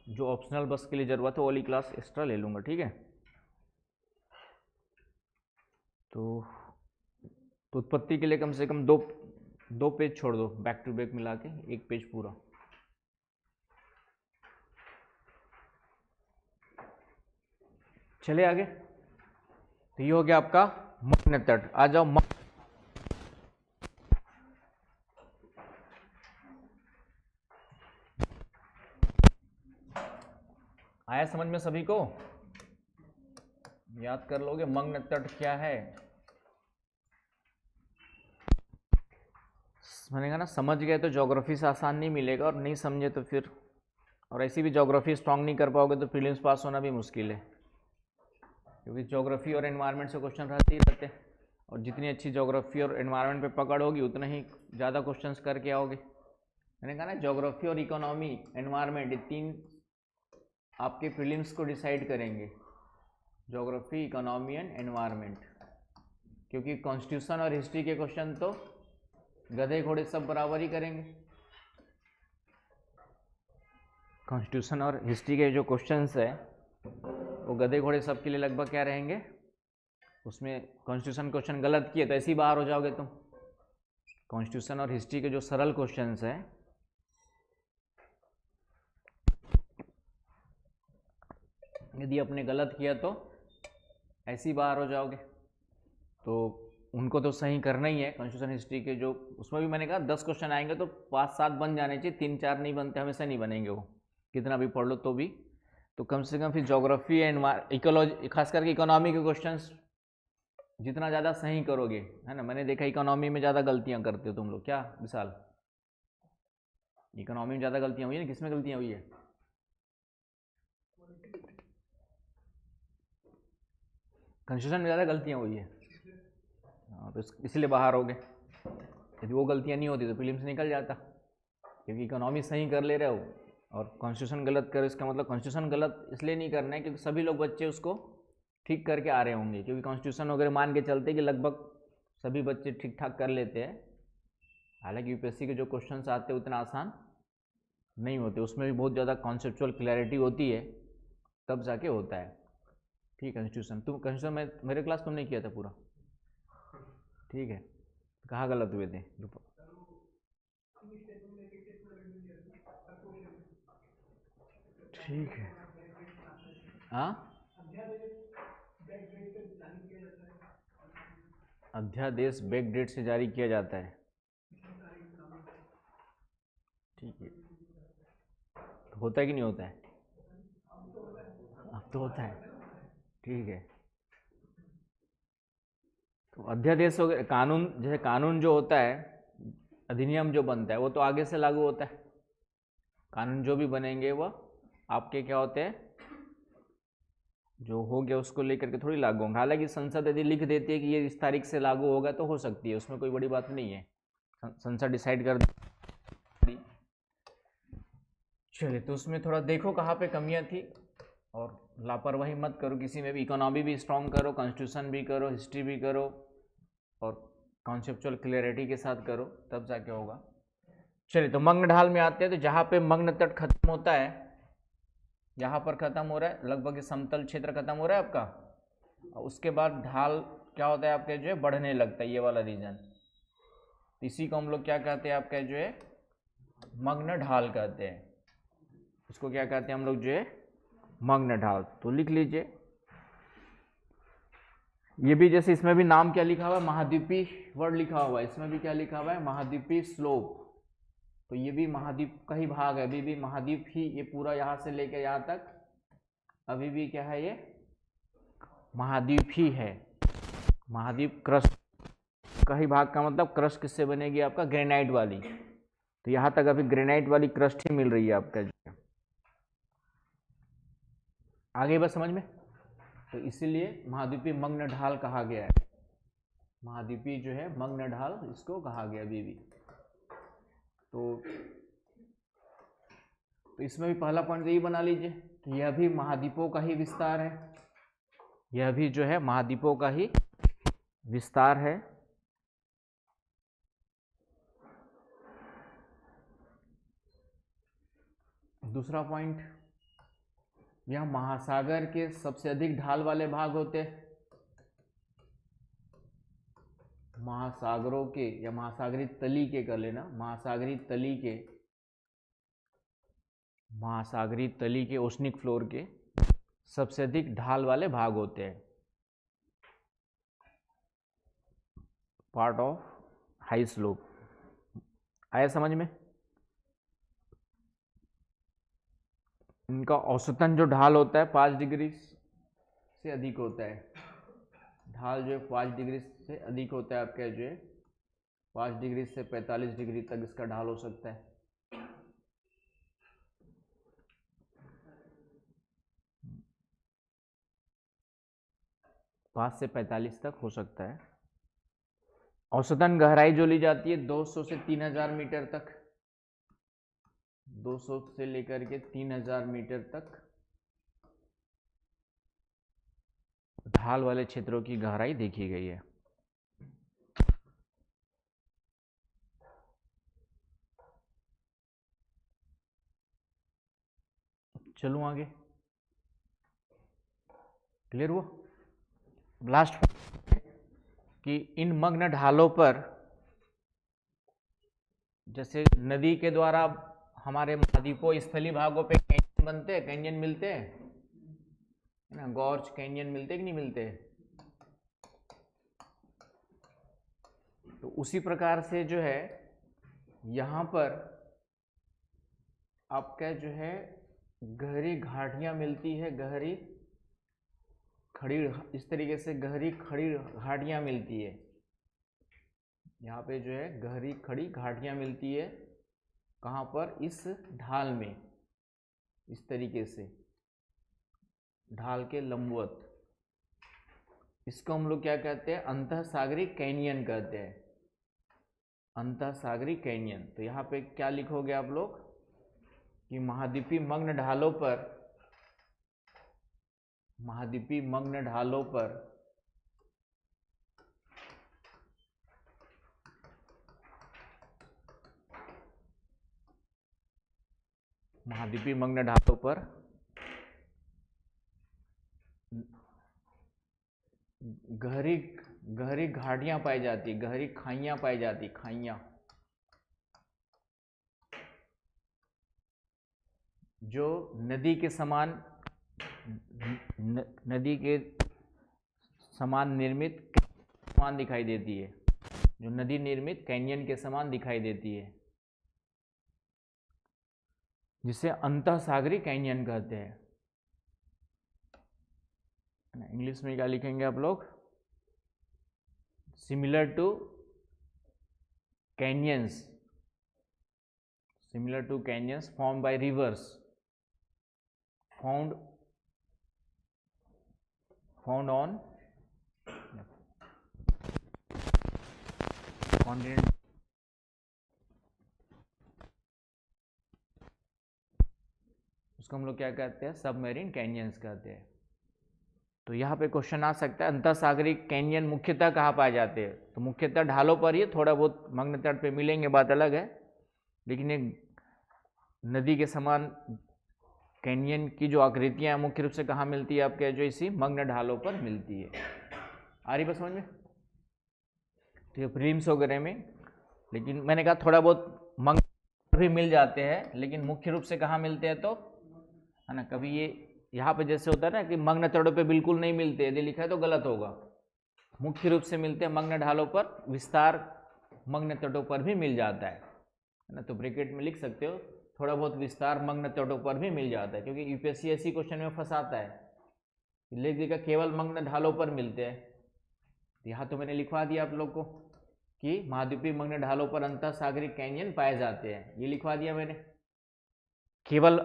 जो ऑप्शनल बस के लिए ज़रूरत है वो वाली क्लास एक्स्ट्रा ले लूँगा, ठीक है। तो उत्पत्ति के लिए कम से कम दो पेज छोड़ दो, बैक टू बैक मिला के एक पेज पूरा। चले आगे। तो ये हो गया आपका मग्न तट। आ जाओ आया समझ में सभी को? याद कर लोगे मग्न तट क्या है? मैंने कहा ना, समझ गए तो ज्योग्राफी से आसान नहीं मिलेगा, और नहीं समझे तो फिर, और ऐसी भी ज्योग्राफी स्ट्रांग नहीं कर पाओगे तो प्रीलिम्स पास होना भी मुश्किल है, क्योंकि ज्योग्राफी और एनवायरनमेंट से क्वेश्चन रहते ही रहते हैं, और जितनी अच्छी ज्योग्राफी और एनवायरनमेंट पे पकड़ होगी उतना ही ज़्यादा क्वेश्चंस करके आओगे। मैंने कहा ना, ज्योग्राफी और इकोनॉमी एनवायरनमेंट, ये तीन आपके प्रीलिम्स को डिसाइड करेंगे, ज्योग्राफी, इकोनॉमी एंड एनवायरनमेंट। क्योंकि कॉन्स्टिट्यूशन और हिस्ट्री के क्वेश्चन तो गधे घोड़े सब बराबर ही करेंगे। कॉन्स्टिट्यूशन और हिस्ट्री के जो क्वेश्चंस है वो गधे घोड़े सब के लिए लगभग क्या रहेंगे, उसमें कॉन्स्टिट्यूशन क्वेश्चन गलत किए तो ऐसे ही बाहर हो जाओगे तुम। कॉन्स्टिट्यूशन और हिस्ट्री के जो सरल क्वेश्चंस हैं, यदि आपने गलत किया तो ऐसे ही बाहर हो जाओगे, तो उनको तो सही करना ही है। कॉन्स्टिट्यूशन हिस्ट्री के जो, उसमें भी मैंने कहा 10 क्वेश्चन आएंगे तो 5-7 बन जाने चाहिए, 3-4 नहीं बनते, हमेशा नहीं बनेंगे वो, कितना भी पढ़ लो तो भी। तो कम से कम फिर ज्योग्राफी एंड इकोलॉजी, खास करके इकोनॉमी के क्वेश्चंस जितना ज़्यादा सही करोगे, है ना। मैंने देखा इकोनॉमी में ज़्यादा गलतियाँ करते हो तुम लोग, क्या विशाल? इकोनॉमी में ज़्यादा गलतियाँ हुई है ना, किसमें गलतियाँ हुई है? कॉन्स्टिट्यूशन में ज़्यादा गलतियाँ हुई है, हाँ, तो इसलिए बाहर हो गए। यदि वो गलतियाँ नहीं होती तो प्रीलिम्स निकल जाता, क्योंकि इकोनॉमी सही कर ले रहे हो और कॉन्स्टिट्यूशन गलत करो। इसका मतलब कॉन्स्टिट्यूशन गलत इसलिए नहीं करना है क्योंकि सभी लोग बच्चे उसको ठीक करके आ रहे होंगे, क्योंकि कॉन्स्टिट्यूशन वगैरह मान के चलते कि लगभग सभी बच्चे ठीक ठाक कर लेते हैं। हालांकि यूपीएससी के जो क्वेश्चंस आते हैं उतना आसान नहीं होते, उसमें भी बहुत ज़्यादा कॉन्सेप्चुअल क्लैरिटी होती है, तब जाके होता है। ठीक है, कॉन्स्टिट्यूशन में मेरे क्लास तुमने किया था पूरा, ठीक है। कहाँ गलत हुए थे? ठीक है, हाँ। अध्यादेश बैक डेट से जारी किया जाता है, ठीक है। तो होता है कि नहीं होता है? अब तो होता है, ठीक है। तो अध्यादेश हो गया कानून, जैसे कानून जो होता है, अधिनियम जो बनता है वो तो आगे से लागू होता है। कानून जो भी बनेंगे वो आपके क्या होते हैं, जो हो गया उसको लेकर के थोड़ी लागू होंगे। हालांकि संसद यदि लिख देती है कि ये इस तारीख से लागू होगा तो हो सकती है, उसमें कोई बड़ी बात नहीं है, संसद डिसाइड कर दी। चलिए, तो उसमें थोड़ा देखो कहाँ पे कमियां थी, और लापरवाही मत करो किसी में भी। इकोनॉमी भी स्ट्रॉन्ग करो, कॉन्स्टिट्यूशन भी करो, हिस्ट्री भी करो, और कॉन्सेप्चुअल क्लियरिटी के साथ करो, तब जाके होगा। चलिए, तो मग्न ढाल में आते हैं। तो जहाँ पे मग्न तट खत्म होता है, यहाँ पर खत्म हो रहा है, लगभग समतल क्षेत्र खत्म हो रहा है आपका, और उसके बाद ढाल क्या होता है आपके, जो है बढ़ने लगता है, ये वाला रीजन। इसी को हम लोग क्या कहते हैं आपका, जो है मग्न ढाल कहते हैं। इसको क्या कहते हैं हम लोग, जो है मग्न ढाल। तो लिख लीजिए, ये भी जैसे इसमें भी नाम क्या लिखा हुआ है, महाद्वीपी वर्ड लिखा हुआ है, इसमें भी क्या लिखा हुआ है, महाद्वीपी स्लोप। तो ये भी महाद्वीप का ही भाग है, अभी भी महाद्वीप ही, ये पूरा यहाँ से लेकर यहाँ तक अभी भी क्या है, ये महाद्वीप ही है। महाद्वीप क्रस्ट का ही भाग का मतलब क्रस्ट किससे बनेगी आपका, ग्रेनाइट वाली। तो यहाँ तक अभी ग्रेनाइट वाली क्रस्ट ही मिल रही है आपका, जो आगे बस समझ में। तो इसीलिए महाद्वीपी मग्न ढाल कहा गया है, महाद्वीपी जो है मग्न ढाल इसको कहा गया अभी भी। तो इसमें भी पहला पॉइंट यही बना लीजिए कि यह भी महाद्वीपों का ही विस्तार है, यह भी जो है महाद्वीपों का ही विस्तार है। दूसरा पॉइंट, यह महासागर के सबसे अधिक ढाल वाले भाग होते हैं। महासागरों के या महासागरी तली के कर लेना, महासागरी तली के ओशनिक फ्लोर के सबसे अधिक ढाल वाले भाग होते हैं, पार्ट ऑफ हाई स्लोप। आया समझ में? इनका औसतन जो ढाल होता है 5 डिग्री से अधिक होता है। ढाल जो है 5 डिग्री से अधिक होता है आपका, जो है 5 डिग्री से 45 डिग्री तक इसका ढाल हो सकता है। पाँच से 45 तक हो सकता है। औसतन गहराई जो ली जाती है 200 से 3000 मीटर तक, 200 से लेकर के 3000 मीटर तक ढाल वाले क्षेत्रों की गहराई देखी गई है। चलूं आगे, क्लियर हुआ? लास्ट कि इन मग्न ढालों पर, जैसे नदी के द्वारा हमारे महाद्वीपों स्थलीय भागों पे कैंयन बनते हैं, कैंयन मिलते हैं ना, गॉर्ज कैंयन मिलते कि नहीं मिलते? तो उसी प्रकार से जो है यहाँ पर आपका जो है गहरी घाटियाँ मिलती है, गहरी खड़ी, इस तरीके से गहरी खड़ी घाटियाँ मिलती है। यहाँ पे जो है गहरी खड़ी घाटियाँ मिलती है, कहाँ पर? इस ढाल में, इस तरीके से ढाल के लंबवत। इसको हम लोग क्या कहते हैं? अंतःसागरी कैनियन कहते हैं, अंतःसागरी कैनियन। तो यहाँ पे क्या लिखोगे आप लोग कि महाद्वीपीय मग्न ढालों पर, महाद्वीपीय मग्न ढालों पर महाद्वीपीय मग्न ढालों पर गहरी गहरी घाटियां पाई जाती, गहरी खाइयां पाई जाती, खाइयां जो नदी के समान, नदी के समान निर्मित समान दिखाई देती है, जो नदी निर्मित कैनियन के समान दिखाई देती है, जिसे अंतःसागरी कैनियन कहते हैं। इंग्लिश में क्या लिखेंगे आप लोग? Similar to canyons, similar to canyons formed by rivers, found on continent, उसको हम लोग क्या कहते हैं? सबमरीन कैनियंस कहते हैं। तो यहाँ पे क्वेश्चन आ सकता है अंतःसागरी कैनियन मुख्यतः कहाँ पाए जाते हैं? तो मुख्यतः ढालों पर ही, थोड़ा बहुत मग्न तट पे मिलेंगे, बात अलग है, लेकिन एक नदी के समान कैनियन की जो आकृतियाँ मुख्य रूप से कहाँ मिलती है? आपके जो इसी मग्न ढालों पर मिलती है। आ रही बात समझ में? तो ये प्रीलिम्स वगैरह में, लेकिन मैंने कहा थोड़ा बहुत मग्न भी मिल जाते हैं, लेकिन मुख्य रूप से कहाँ मिलते हैं? तो है ना, कभी ये यहाँ पे जैसे होता है ना कि मग्न तटों पे बिल्कुल नहीं मिलते, यदि लिखा है तो गलत होगा। मुख्य रूप से मिलते हैं मग्न ढालों पर, विस्तार मग्न तटों पर भी मिल जाता है ना। तो ब्रैकेट में लिख सकते हो थोड़ा बहुत विस्तार मग्न तटों पर भी मिल जाता है, क्योंकि यूपीएससी ऐसी क्वेश्चन में फंसाता है, लिख देगा केवल मग्न ढालों पर मिलते हैं। यहाँ तो मैंने लिखवा दिया आप लोग को कि महाद्वीपीय मग्न ढालों पर अंतःसागरी कैनियन पाए जाते हैं, ये लिखवा दिया मैंने। केवल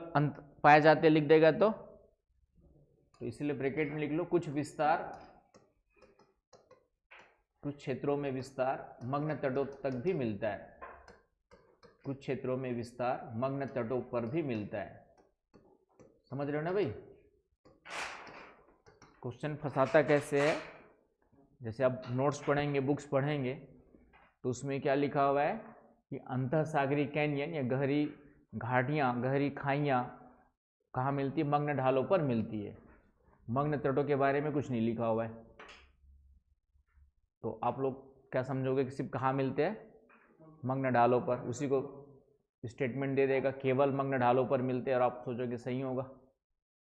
पाए जाते लिख देगा तो इसलिए ब्रैकेट में लिख लो कुछ विस्तार, कुछ क्षेत्रों में विस्तार मग्न तटों तक भी मिलता है, कुछ क्षेत्रों में विस्तार मग्न तटों पर भी मिलता है। समझ रहे हो ना भाई? क्वेश्चन फंसाता कैसे है? जैसे आप नोट्स पढ़ेंगे, बुक्स पढ़ेंगे, तो उसमें क्या लिखा हुआ है कि अंतःसागरी कैनियन या गहरी घाटियाँ, गहरी खाइयाँ कहाँ मिलती है? मग्न ढालों पर मिलती है। मग्न तटों के बारे में कुछ नहीं लिखा हुआ है, तो आप लोग क्या समझोगे कि सिर्फ कहाँ मिलते हैं? मग्न ढालों पर। उसी को स्टेटमेंट दे देगा केवल मग्न ढालों पर मिलते हैं, और आप सोचोगे सही होगा।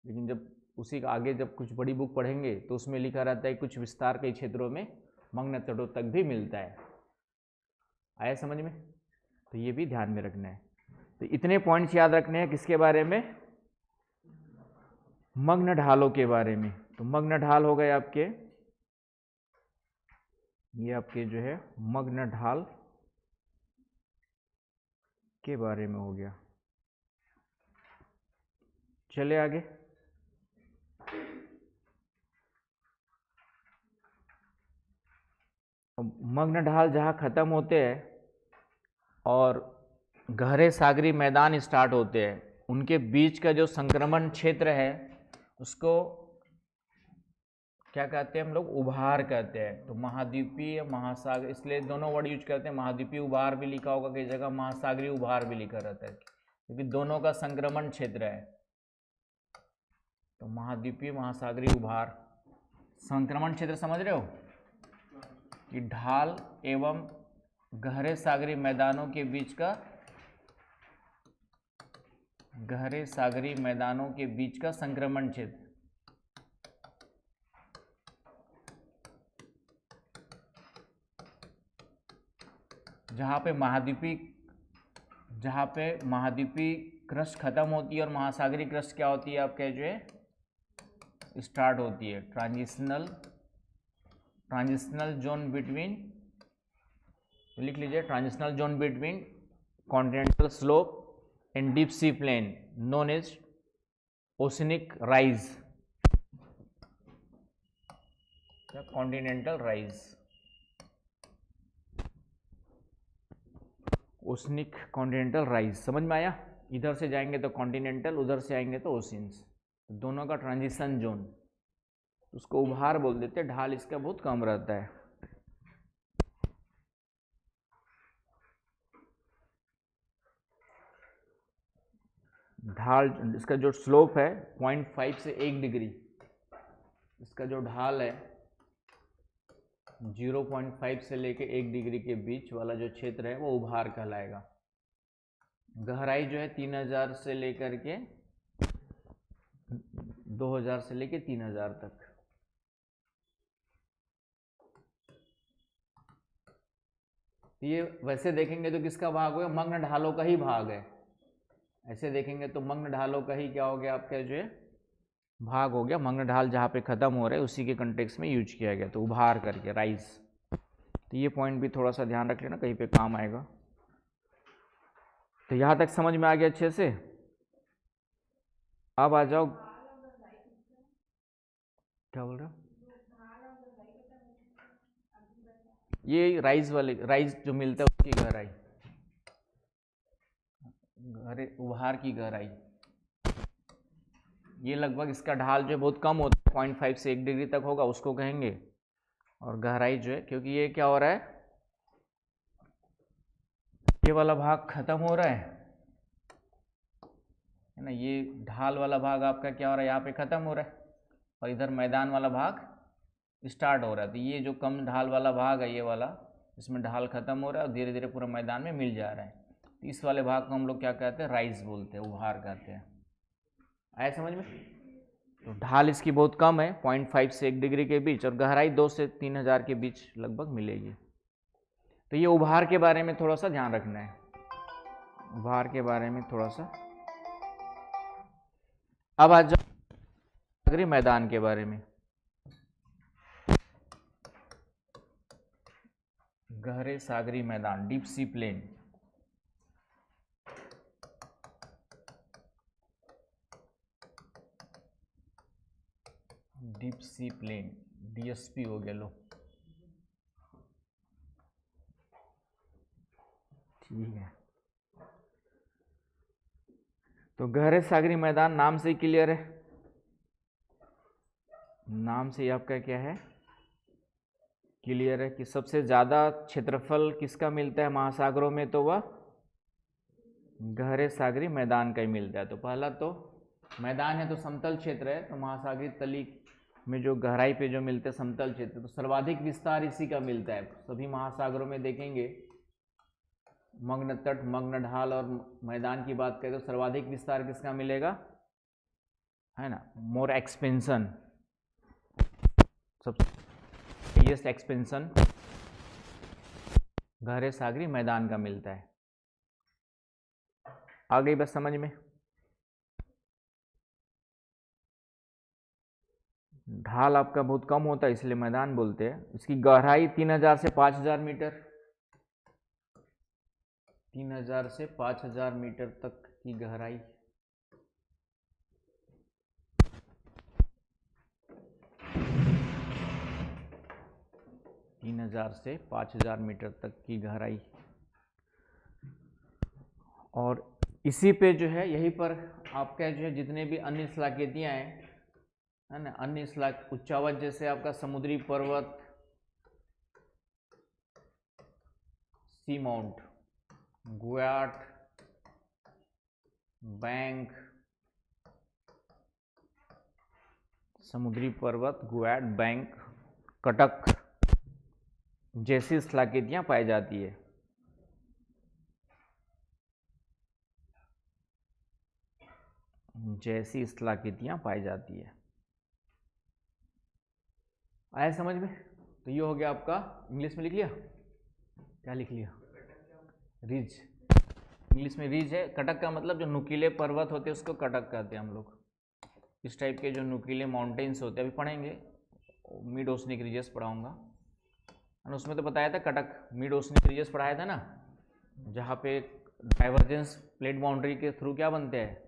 लेकिन जब उसी का आगे जब कुछ बड़ी बुक पढ़ेंगे तो उसमें लिखा रहता है कुछ विस्तार के क्षेत्रों में मग्न तटों तक भी मिलता है। आया समझ में? तो ये भी ध्यान में रखना है। तो इतने पॉइंट्स याद रखने हैं किसके बारे में? मग्न ढालों के बारे में। तो मग्न ढाल हो गए आपके, ये आपके जो है मग्न ढाल के बारे में हो गया। चले आगे। मग्न ढाल जहाँ खत्म होते हैं और गहरे सागरी मैदान स्टार्ट होते हैं, उनके बीच का जो संक्रमण क्षेत्र है उसको क्या कहते हैं हम लोग? उभार कहते हैं। तो महाद्वीपीय महासागर, इसलिए दोनों वर्ड यूज करते हैं। महाद्वीपीय उभार भी लिखा होगा कई जगह, महासागरीय उभार भी लिखा रहता है, क्योंकि दोनों का संक्रमण क्षेत्र है। तो महाद्वीपीय महासागरीय उभार, संक्रमण क्षेत्र समझ रहे हो कि ढाल एवं गहरे सागरी मैदानों के बीच का, गहरे सागरी मैदानों के बीच का संक्रमण क्षेत्र। जहाँ पे महाद्वीपीय क्रस्ट खत्म होती है और महासागरीय क्रस्ट क्या होती है आपके जो है स्टार्ट होती है। ट्रांजिशनल जोन बिटवीन, लिख लीजिए, transitional zone between continental slope and deep sea plain known as oceanic rise, continental rise, oceanic continental rise. समझ में आया? इधर से जाएंगे तो कॉन्टिनेंटल, उधर से आएंगे तो ओशियंस, दोनों का ट्रांजिशन जोन, उसको उभार बोल देते हैं। ढाल इसका बहुत कम रहता है। ढाल इसका जो स्लोप है 0.5 से 1 डिग्री, इसका जो ढाल है 0.5 से लेके 1 डिग्री के बीच वाला जो क्षेत्र है वो उभार कहलाएगा। गहराई जो है 3000 से लेकर के 2000 से लेके 3000 तक। ये वैसे देखेंगे तो किसका भाग होगा? मग्न ढालों का ही भाग है। ऐसे देखेंगे तो मग्न ढालों का ही क्या हो गया आपका जो है भाग हो गया। मग्न ढाल जहाँ पे खत्म हो रहे हैं उसी के कंटेक्स्ट में यूज किया गया, तो उभार करके राइज। तो ये पॉइंट भी थोड़ा सा ध्यान रख लेना, कहीं पे काम आएगा। तो यहाँ तक समझ में आ गया अच्छे से? अब आ जाओ, क्या बोल रहे हो? ये राइज वाले, राइज जो मिलता है उसकी गहराई, अरे उभार की गहराई, ये लगभग इसका ढाल जो है बहुत कम होता है, 0.5 से 1 डिग्री तक होगा, उसको कहेंगे। और गहराई जो है, क्योंकि ये क्या हो रहा है, ये वाला भाग खत्म हो रहा है ना, ये ढाल वाला भाग आपका क्या हो रहा है, यहाँ पे खत्म हो रहा है, और इधर मैदान वाला भाग स्टार्ट हो रहा है। तो ये जो कम ढाल वाला भाग है, ये वाला, इसमें ढाल खत्म हो रहा है और धीरे धीरे पूरा मैदान में मिल जा रहा है। तो इस वाले भाग को हम लोग क्या कहते हैं? राइज बोलते हैं, उभार कहते हैं। आया समझ में? तो ढाल इसकी बहुत कम है, 0.5 से 1 डिग्री के बीच, और गहराई 2 से 3000 के बीच लगभग मिलेगी। तो ये उभार के बारे में थोड़ा सा ध्यान रखना है, उभार के बारे में थोड़ा सा। अब आ जाओ सागरी मैदान के बारे में। गहरे सागरी मैदान, deep sea plain, deep sea plain, DSP हो गया, लो ठीक है। तो गहरे सागरी मैदान नाम से ही क्लियर है, नाम से ही आपका क्या है, क्लियर है कि सबसे ज़्यादा क्षेत्रफल किसका मिलता है महासागरों में, तो वह गहरे सागरी मैदान का ही मिलता है। तो पहला तो मैदान है तो समतल क्षेत्र है, तो महासागरीय तली में जो गहराई पे जो मिलते हैं समतल क्षेत्र, तो सर्वाधिक विस्तार इसी का मिलता है। सभी महासागरों में देखेंगे मग्न तट, मग्न ढाल और मैदान की बात करें तो सर्वाधिक विस्तार किसका मिलेगा, है ना, मोर एक्सपेंशन, सब हाईएस्ट एक्सपेंशन गहरे सागरी मैदान का मिलता है। आ गई बस समझ में। ढाल आपका बहुत कम होता है इसलिए मैदान बोलते हैं। इसकी गहराई 3000 से 5000 मीटर, 3000 से 5000 मीटर तक की गहराई। तीन 3000 से 5000 मीटर तक की गहराई। और इसी पे जो है, यहीं पर आपका जो है जितने भी अन्य स्थलाकृतियां हैं, है ना, अन्य स्थलाक उच्चावच जैसे आपका समुद्री पर्वत, सी माउंट, गुयाट, बैंक, समुद्री पर्वत, गुयाट, बैंक, कटक जैसी स्थलाकृतियां पाई जाती है। जैसी स्थलाकृतियां पाई जाती है। आया समझ में? तो ये हो गया आपका, इंग्लिश में लिख लिया, क्या लिख लिया, रिज। इंग्लिश में रिज है। कटक का मतलब जो नुकीले पर्वत होते हैं उसको कटक कहते हैं हम लोग। इस टाइप के जो नुकीले माउंटेन्स होते हैं, अभी पढ़ेंगे, मिड ओशनिक रिजेस पढ़ाऊंगा, उसमें तो बताया था कटक मिड ओशनिक रिजेस पढ़ाया था ना, जहाँ पे डाइवर्जेंस प्लेट बाउंड्री के थ्रू क्या बनते हैं,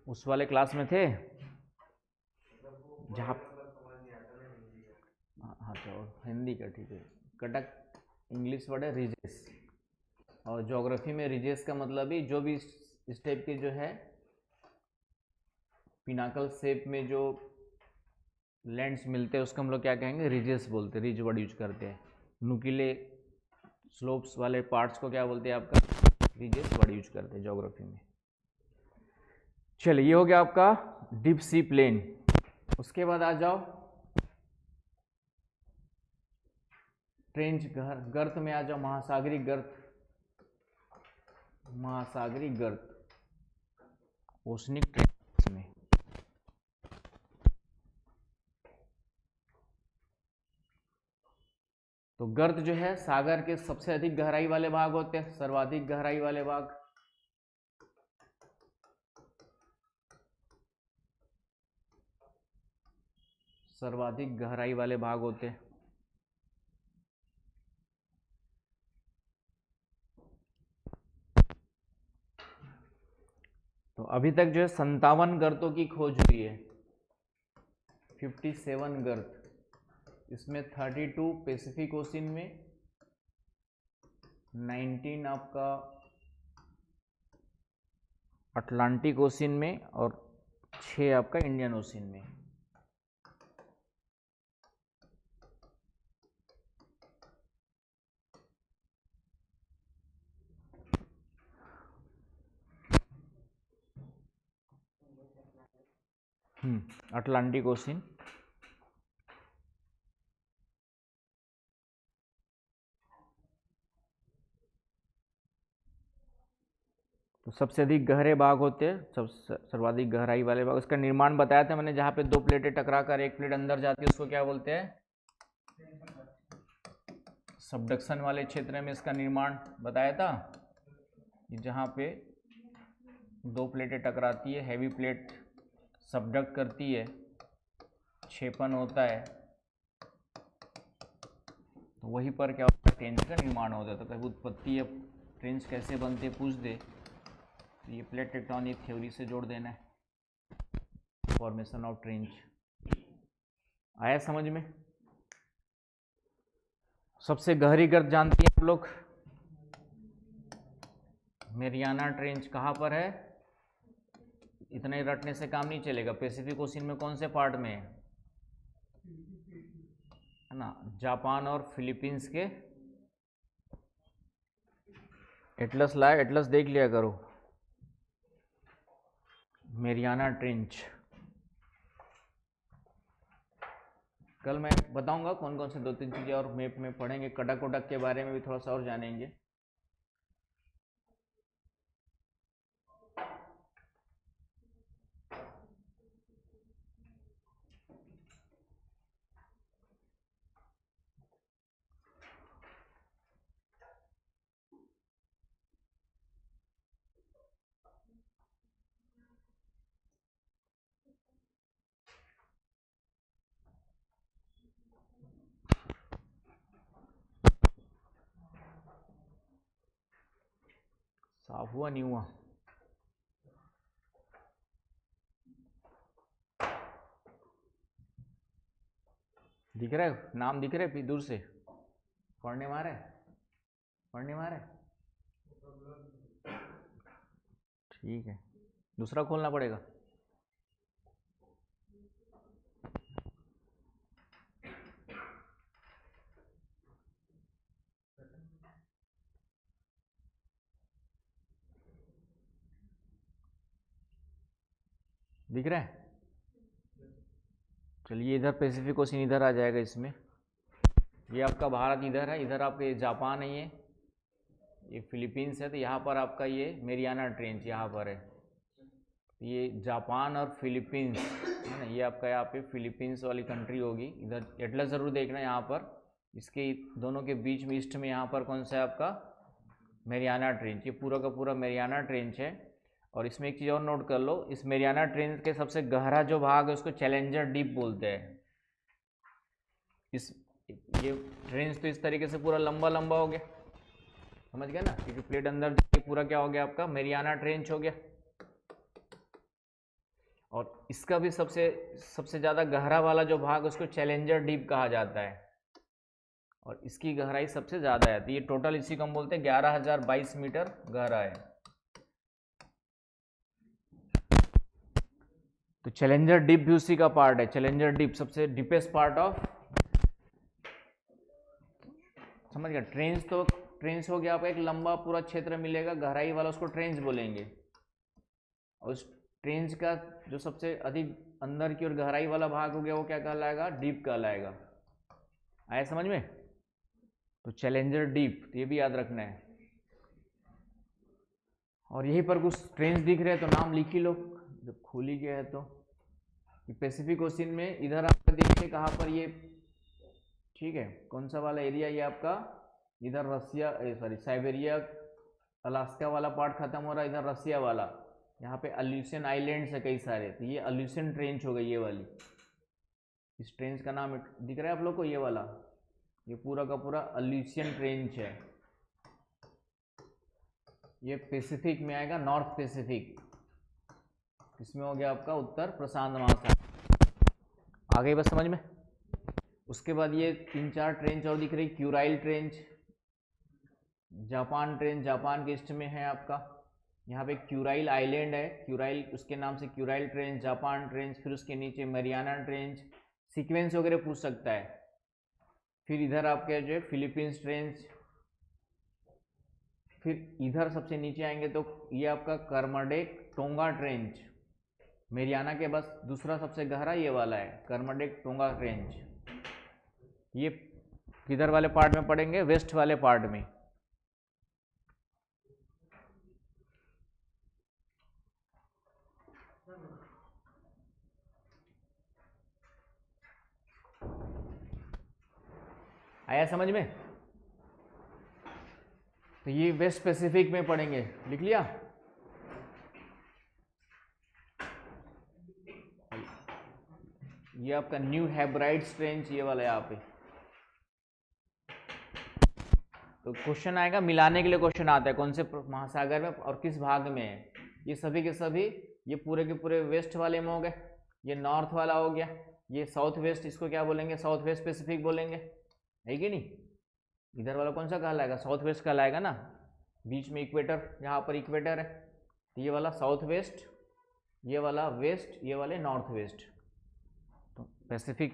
उस वाले क्लास में थे जहाँ, हाँ तो हिंदी का ठीक है। कटक इंग्लिश वर्ड है रिजेस, और ज्योग्राफी में रिजेस का मतलब ही जो भी इस टाइप के जो है पिनाकल शेप में जो लैंड्स मिलते हैं उसको हम लोग क्या कहेंगे, रिजेस बोलते हैं, रिज वर्ड यूज करते हैं। नुकीले स्लोप्स वाले पार्ट्स को क्या बोलते हैं आपका, रिजेस वर्ड यूज करते हैं ज्योग्राफी में। चलिए ये हो गया आपका डीप सी प्लेन। उसके बाद आ जाओ ट्रेंच गर्त में आ जाओ, महासागरी गर्त, महासागरी गर्त ओशनिक ट्रेंच में। तो गर्त जो है सागर के सबसे अधिक गहराई वाले भाग होते हैं, सर्वाधिक गहराई वाले भाग। सर्वाधिक गहराई वाले भाग होते हैं। तो अभी तक जो है 57 गर्तों की खोज हुई है, 57 गर्त। इसमें 32 पैसिफिक ओशन में, 19 आपका अटलांटिक ओशन में, और 6 आपका इंडियन ओशन में। अटलांटिक ओशन, तो सबसे अधिक गहरे भाग होते हैं, सर्वाधिक गहराई वाले भाग। इसका निर्माण बताया था मैंने, जहाँ पे दो प्लेटें टकराकर एक प्लेट अंदर जाती है उसको क्या बोलते हैं, सबडक्शन वाले क्षेत्र में इसका निर्माण बताया था। जहाँ पे दो प्लेटें टकराती है, हैवी प्लेट सबडक्ट करती है, क्षेपण होता है, तो वहीं पर क्या होता है, ट्रेंच का निर्माण हो जाता है। कभी उत्पत्ति या ट्रेंच कैसे बनते पूछ दे तो ये प्लेट टेक्टोनिक थ्योरी से जोड़ देना है, फॉर्मेशन ऑफ ट्रेंच। आया समझ में? सबसे गहरी गर्त जानती हैं आप लोग, मेरियाना ट्रेंच कहाँ पर है? इतना ही रटने से काम नहीं चलेगा। पैसिफिक ओशन में कौन से पार्ट में है ना, जापान और फिलीपींस के एटलस लाए, एटलस देख लिया करो। Mariana trench. कल मैं बताऊंगा कौन कौन से 2-3 चीज़ें और मैप में पढ़ेंगे, कटक वटक के बारे में भी थोड़ा सा और जानेंगे। साफ हुआ नहीं हुआ? दिख रहा है नाम, दिख रहा है दूर से? पढ़ने मारे, पढ़ने मारे, ठीक है। दूसरा खोलना पड़ेगा। दिख रहा है? चलिए, इधर पैसिफिक ओशन इधर आ जाएगा इसमें। ये आपका भारत इधर है, इधर आपके जापान है, ये फिलीपींस है। तो यहाँ पर आपका ये मेरियाना ट्रेंच यहाँ पर है। ये जापान और फिलीपींस है ना, ये आपका यहाँ पे फिलीपींस वाली कंट्री होगी। इधर एटलस ज़रूर देखना यहाँ पर, इसके दोनों के बीच में ईस्ट में यहाँ पर कौन सा है आपका मेरियाना ट्रेंच। ये पूरा का पूरा मेरियाना ट्रेंच है। और इसमें एक चीज़ और नोट कर लो, इस मेरियाना ट्रेंच के सबसे गहरा जो भाग है उसको चैलेंजर डीप बोलते हैं। ये ट्रेंच तो इस तरीके से पूरा लंबा लंबा हो गया, समझ गया ना, क्योंकि प्लेट अंदर पूरा क्या हो गया आपका मेरियाना ट्रेंच हो गया। और इसका भी सबसे ज़्यादा गहरा वाला जो भाग उसको चैलेंजर डीप कहा जाता है, और इसकी गहराई सबसे ज़्यादा है। तो ये टोटल इसी को हम बोलते हैं 11,022 मीटर गहरा है। तो चैलेंजर डीप भी उसी का पार्ट है। चैलेंजर डीप सबसे डीपेस्ट पार्ट ऑफ, समझ गया। ट्रेंच तो ट्रेंच हो गया आपका एक लंबा पूरा क्षेत्र मिलेगा, गहराई वाला उसको ट्रेंच बोलेंगे। और उस ट्रेंच का जो सबसे अधिक अंदर की ओर गहराई वाला भाग हो गया वो क्या कहलाएगा, डीप कहलाएगा। आया समझ में? तो चैलेंजर डीप, तो ये भी याद रखना है। और यहीं पर कुछ ट्रेंच दिख रहे हैं तो नाम लिख ही लो जब खोल ही गया है। तो पैसिफिक ओशन में इधर आपका देखिए कहाँ पर ये, ठीक है, कौन सा वाला एरिया ये आपका, इधर रसिया सॉरी साइबेरिया अलास्का वाला पार्ट खत्म हो रहा है, इधर रसिया वाला, यहाँ पे अल्यूशन आइलैंड्स है कई सारे। तो ये अल्यूशन ट्रेंच हो गई ये वाली। इस ट्रेंच का नाम दिख रहा है आप लोग को, ये वाला, ये पूरा का पूरा अल्यूशन ट्रेंच है। ये पैसिफिक में आएगा, नॉर्थ पैसिफिक। इसमें हो गया आपका उत्तर प्रशांत महासागर। आ गई बस समझ में? उसके बाद ये 3-4 ट्रेंच और दिख रही। Kuril trench, Japan trench, Japan के ईस्ट में है आपका। यहाँ पे क्यूराइल आइलैंड है, क्यूराइल उसके नाम से क्यूराइल ट्रेंच, जापान ट्रेंच। फिर उसके नीचे मरियाना ट्रेंच, सीक्वेंस वगैरह पूछ सकता है। फिर इधर आपके जो है फिलीपींस ट्रेंच। फिर इधर सबसे नीचे आएंगे तो ये आपका कर्मडेक टोंगा ट्रेंच। मेरियाना के बस दूसरा सबसे गहरा ये वाला है, कर्मडेक टोंगा ट्रेंच। ये किधर वाले पार्ट में पड़ेंगे, वेस्ट वाले पार्ट में। आया समझ में? तो ये वेस्ट पैसिफिक में पड़ेंगे, लिख लिया? ये आपका न्यू हेब्राइड्स ट्रेंच ये वाला यहाँ पे। तो क्वेश्चन आएगा, मिलाने के लिए क्वेश्चन आता है कौन से महासागर में और किस भाग में है। ये सभी के सभी ये पूरे के पूरे वेस्ट वाले में हो गए, ये नॉर्थ वाला हो गया, ये साउथ वेस्ट, इसको क्या बोलेंगे, साउथ वेस्ट पैसिफिक बोलेंगे, है कि नहीं? इधर वाला कौन सा कहलाएगा, साउथ वेस्ट कहलाएगा ना, बीच में इक्वेटर, यहाँ पर इक्वेटर है। तो ये वाला साउथ वेस्ट, ये वाला वेस्ट, ये वाले नॉर्थ वेस्ट। तो पैसिफिक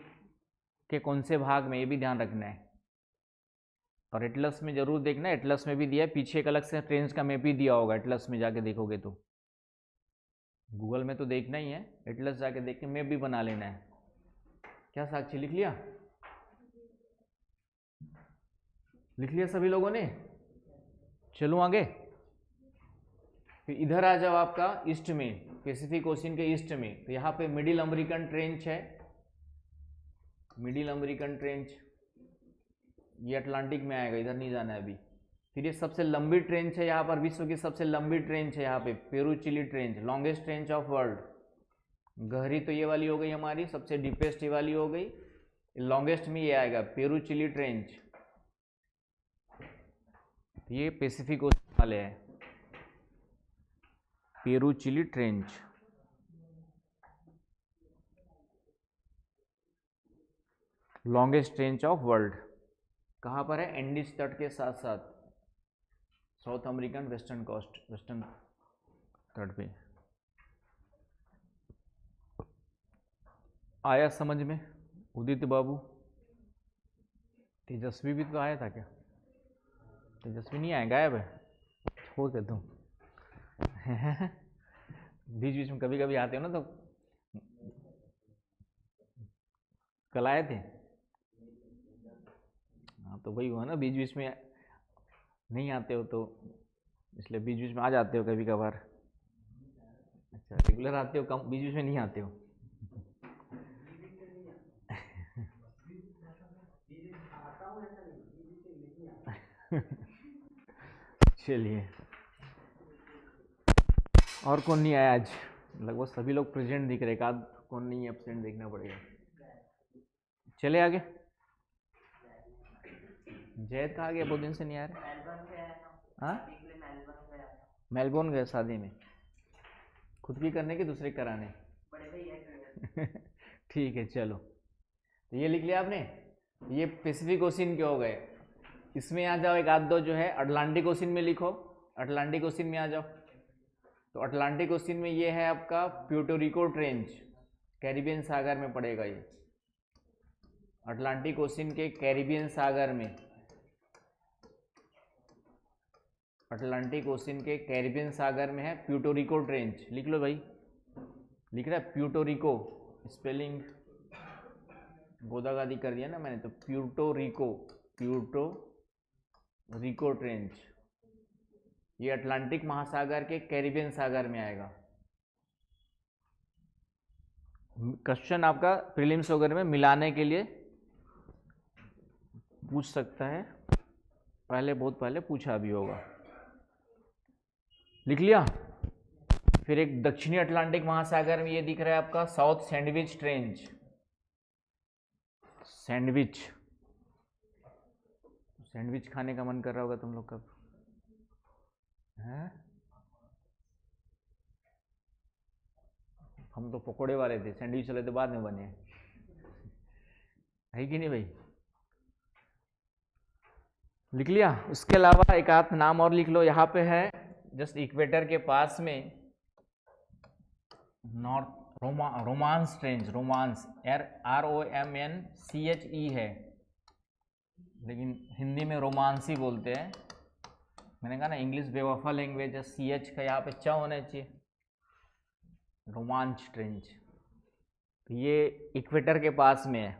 के कौन से भाग में, ये भी ध्यान रखना है। और एटलस में जरूर देखना, एटलस में भी दिया है, पीछे एक अलग से ट्रेंच का मैप ही दिया होगा, एटलस में जाके देखोगे तो गूगल में तो देखना ही है, एटलस जाके देख के मैप भी बना लेना है। क्या साक्षी लिख लिया? लिख लिया सभी लोगों ने? चलूं आगे। फिर इधर आ जाओ आपका ईस्ट में, पैसिफिक ओशियन के ईस्ट में, तो यहाँ पे मिडिल अमेरिकन ट्रेंच है, मिडिल अमेरिकन ट्रेंच, ये अटलांटिक में आएगा, इधर नहीं जाना है अभी। फिर ये सबसे लंबी ट्रेंच है यहाँ पर, विश्व की सबसे लंबी ट्रेंच है यहाँ पे, Peru Chile trench, longest trench of world. गहरी तो ये वाली हो गई हमारी, सबसे डीपेस्ट ये वाली हो गई, लॉन्गेस्ट में ये आएगा पेरू चिली ट्रेंच, ये पैसिफिक ओशन वाले हैं, Peru Chile trench. Longest trench of world कहाँ पर है? एंडीज तट के साथ साथ south American western coast, western तट पे। आया समझ में? उदित बाबू, तेजस्वी भी तो आया था क्या? तेजस्वी नहीं आया, गायब है, छोड़ दे तुम। बीच बीच में कभी कभी आते हो ना, तो कल आए थे। हाँ तो वही हुआ ना, बीच बीच में नहीं आते हो तो इसलिए बीच बीच में आ जाते हो कभी कभार। अच्छा, रेगुलर आते हो, कम बीच बीच में नहीं आते हो। चलिए, और कौन नहीं आया आज? लगभग सभी लोग प्रेजेंट दिख रहे, एक आध कौन नहीं एब्सेंट देखना पड़ेगा। चले आगे। जैद कहाँ गया? बहुत दिन से नहीं आ रहे। हाँ, मेलबोर्न गए शादी में, खुद की करने की दूसरे कराने। ठीक है चलो, तो ये लिख लिया आपने, ये पैसिफिक ओशियन के हो गए। इसमें आ जाओ, एक आध दो जो है अटलांटिक ओशियन में लिखो, अटलांटिक ओशियन में आ जाओ। तो अटलांटिक ओशियन में ये है आपका प्यूर्टो रिको ट्रेंच, कैरिबियन सागर में पड़ेगा ये, अटलांटिक ओशियन के कैरिबियन सागर में, अटलांटिक ओशियन के कैरिबियन सागर में है प्यूर्टो रिको ट्रेंच। लिख लो भाई, लिख रहा है प्यूर्टो रिको, स्पेलिंग गोदागादी कर दिया ना मैंने, तो Puerto Rico, Puerto Rico trench, ये अटलांटिक महासागर के कैरिबियन सागर में आएगा। क्वेश्चन आपका प्रीलिम्स वगैरह में मिलाने के लिए पूछ सकता है, पहले बहुत पहले पूछा भी होगा। लिख लिया? फिर एक दक्षिणी अटलांटिक महासागर में ये दिख रहा है आपका south sandwich trench, sandwich, sandwich खाने का मन कर रहा होगा तुम लोग कब है? हम तो पकोड़े वाले थे, सैंडविच वाले तो बाद में बने, है कि नहीं भाई? लिख लिया? उसके अलावा एक आध नाम और लिख लो, यहाँ पे है जस्ट इक्वेटर के पास में north romance trench, romance ROMANCHE है, लेकिन हिंदी में रोमांसी बोलते हैं। मैंने कहा ना इंग्लिश बेवफा लैंग्वेज है, CH का यहाँ पे च होना चाहिए, रोमांच ट्रेंच। तो ये इक्वेटर के पास में है,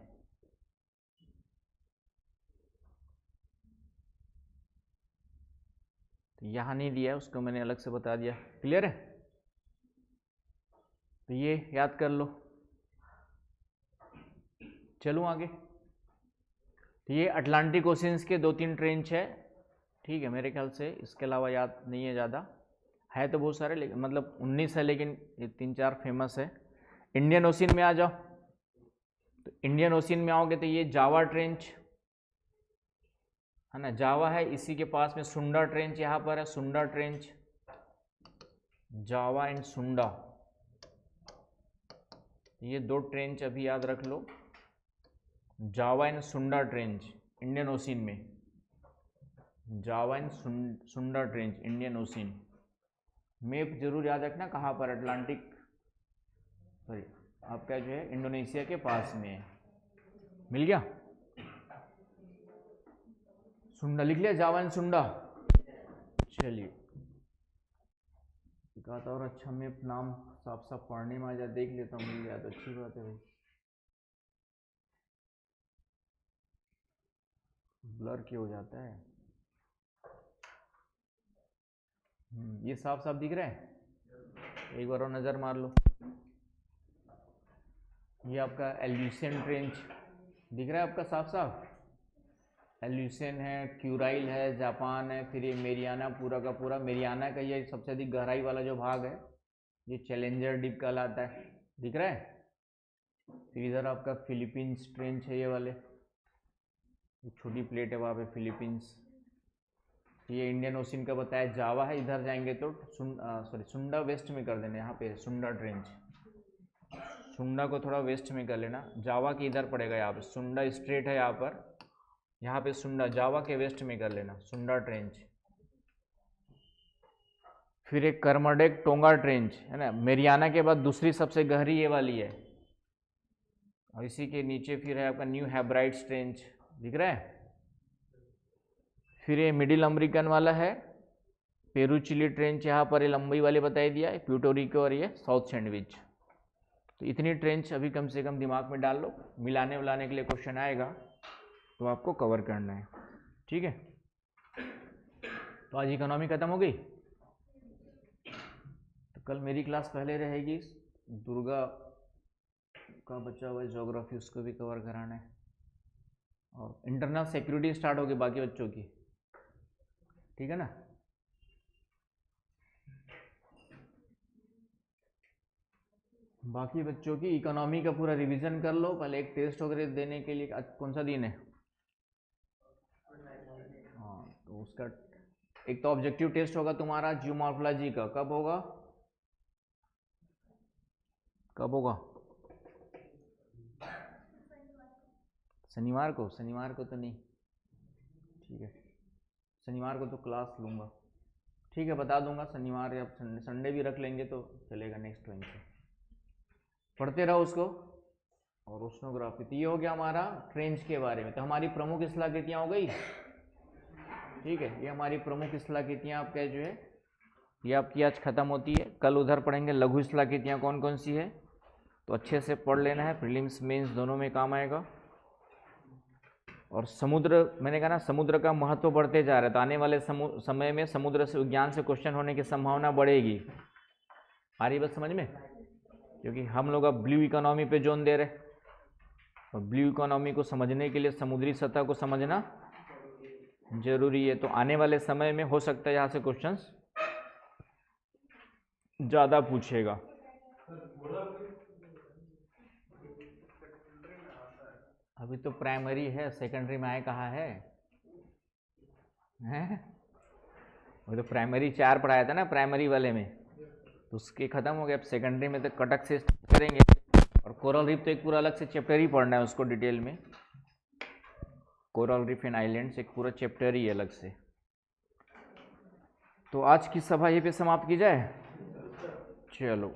तो यहाँ नहीं दिया है, उसको मैंने अलग से बता दिया। क्लियर है? तो ये याद कर लो। चलूँ आगे। तो ये अटलांटिक ओशियंस के 2-3 ट्रेंच है, ठीक है मेरे ख्याल से, इसके अलावा याद नहीं है ज़्यादा, है तो बहुत सारे, लेकिन मतलब 19 है, लेकिन ये 3-4 फेमस है। इंडियन ओशियन में आ जाओ, तो इंडियन ओशियन में आओगे तो ये जावा ट्रेंच है ना, जावा है, इसी के पास में सुंडा ट्रेंच यहाँ पर है, सुंडा ट्रेंच, जावा एंड सुंडा, ये 2 ट्रेंच अभी याद रख लो, Java and Sunda trench Indian ocean में, Java and Sunda trench Indian ocean. Map जरूर याद रखना कहाँ पर, अटलांटिक सॉरी आपका जो है इंडोनेशिया के पास में है। मिल गया? सुंडा लिख लिया, जावा एंड सुंडा। चलिए एक आता और अच्छा मैप नाम साफ साफ पढ़ने में आ जाए, देख लेता हूँ, मिल गया तो अच्छी बात है भाई। ब्लर क्यों हो जाता है? ये साफ साफ दिख रहा है, एक बार और नज़र मार लो। ये आपका एल्यूसेंट रेंज दिख रहा है आपका साफ साफ, एल्यूसेन है, क्यूराइल है, जापान है, फिर ये मेरियाना पूरा का पूरा, मेरियाना का ये सबसे अधिक गहराई वाला जो भाग है ये चैलेंजर डीप कहलाता है, दिख रहा है। फिर इधर आपका फिलीपींस ट्रेंच है, ये वाले छोटी प्लेट है वहाँ पे फिलीपींस। ये इंडियन ओशन का बताया जावा है, इधर जाएंगे तो सुंडा वेस्ट में कर देना, यहाँ पे सुंडा ट्रेंच, सुंडा को थोड़ा वेस्ट में कर लेना, जावा के इधर पड़ेगा, यहाँ पे सुंडा स्ट्रेट है, यहाँ पे सुंडा, जावा के वेस्ट में कर लेना सुंडा ट्रेंच। फिर एक करमडेक टोंगा ट्रेंच है ना, मेरियाना के बाद दूसरी सबसे गहरी ये वाली है, और इसी के नीचे फिर है आपका न्यू हेब्राइट्स ट्रेंच, दिख रहा है। फिर ये मिडिल अमेरिकन वाला है, पेरू चिली ट्रेंच, यहाँ पर ये लंबी वाली बताई दिया है, प्यूर्टोरिको और ये साउथ सैंडविच। तो इतनी ट्रेंच अभी कम से कम दिमाग में डाल लो, मिलाने विलाने के लिए क्वेश्चन आएगा तो आपको कवर करना है, ठीक है। तो आज इकोनॉमी खत्म हो गई, तो कल मेरी क्लास पहले रहेगी, दुर्गा का बच्चा हुआ ज्योग्राफी उसको भी कवर कराना है, और इंटरनल सिक्योरिटी स्टार्ट होगी बाकी बच्चों की, ठीक है ना। बाकी बच्चों की इकोनॉमी का पूरा रिवीजन कर लो, पहले एक टेस्ट वगैरह देने के लिए, आज कौन सा दिन है? हाँ, तो उसका एक तो ऑब्जेक्टिव टेस्ट होगा तुम्हारा जियोमॉर्फोलॉजी का, कब होगा? कब होगा? शनिवार को? शनिवार को तो नहीं, ठीक है, शनिवार को तो क्लास लूँगा, ठीक है, बता दूंगा शनिवार या संडे भी रख लेंगे तो चलेगा, नेक्स्ट टाइम से पढ़ते रहो उसको। और ओशनोग्राफी, तो ये हो गया हमारा ट्रेंच के बारे में। तो हमारी प्रमुख स्थलाकृतियाँ हो गई, ठीक है, ये हमारी प्रमुख स्थलाकृतियाँ आपका जो है ये आपकी आज खत्म होती है। कल उधर पढ़ेंगे लघु स्थलाकृतियाँ कौन कौन सी है, तो अच्छे से पढ़ लेना है, प्रीलिम्स मेंस दोनों में काम आएगा। और समुद्र, मैंने कहा ना समुद्र का महत्व बढ़ते जा रहा है, तो आने वाले समय में समुद्र से विज्ञान से क्वेश्चन होने की संभावना बढ़ेगी। आ रही बात समझ में? क्योंकि हम लोग अब ब्लू इकोनॉमी पे जोन दे रहे, और ब्लू इकोनॉमी को समझने के लिए समुद्री सतह को समझना जरूरी है। तो आने वाले समय में हो सकता है यहाँ से क्वेश्चंस ज़्यादा पूछेगा। अभी तो प्राइमरी है, सेकेंडरी में आए कहाँ है, हैं? वो तो प्राइमरी 4 पढ़ाया था ना प्राइमरी वाले में, तो उसके ख़त्म हो गया। अब सेकेंडरी में तो कटक से करेंगे, और कोरल रीफ तो एक पूरा अलग से चैप्टर ही पढ़ना है उसको डिटेल में, कोरल रीफ एंड आइलैंड्स एक पूरा चैप्टर ही है अलग से। तो आज की सभा ये पे समाप्त की जाए, चलो।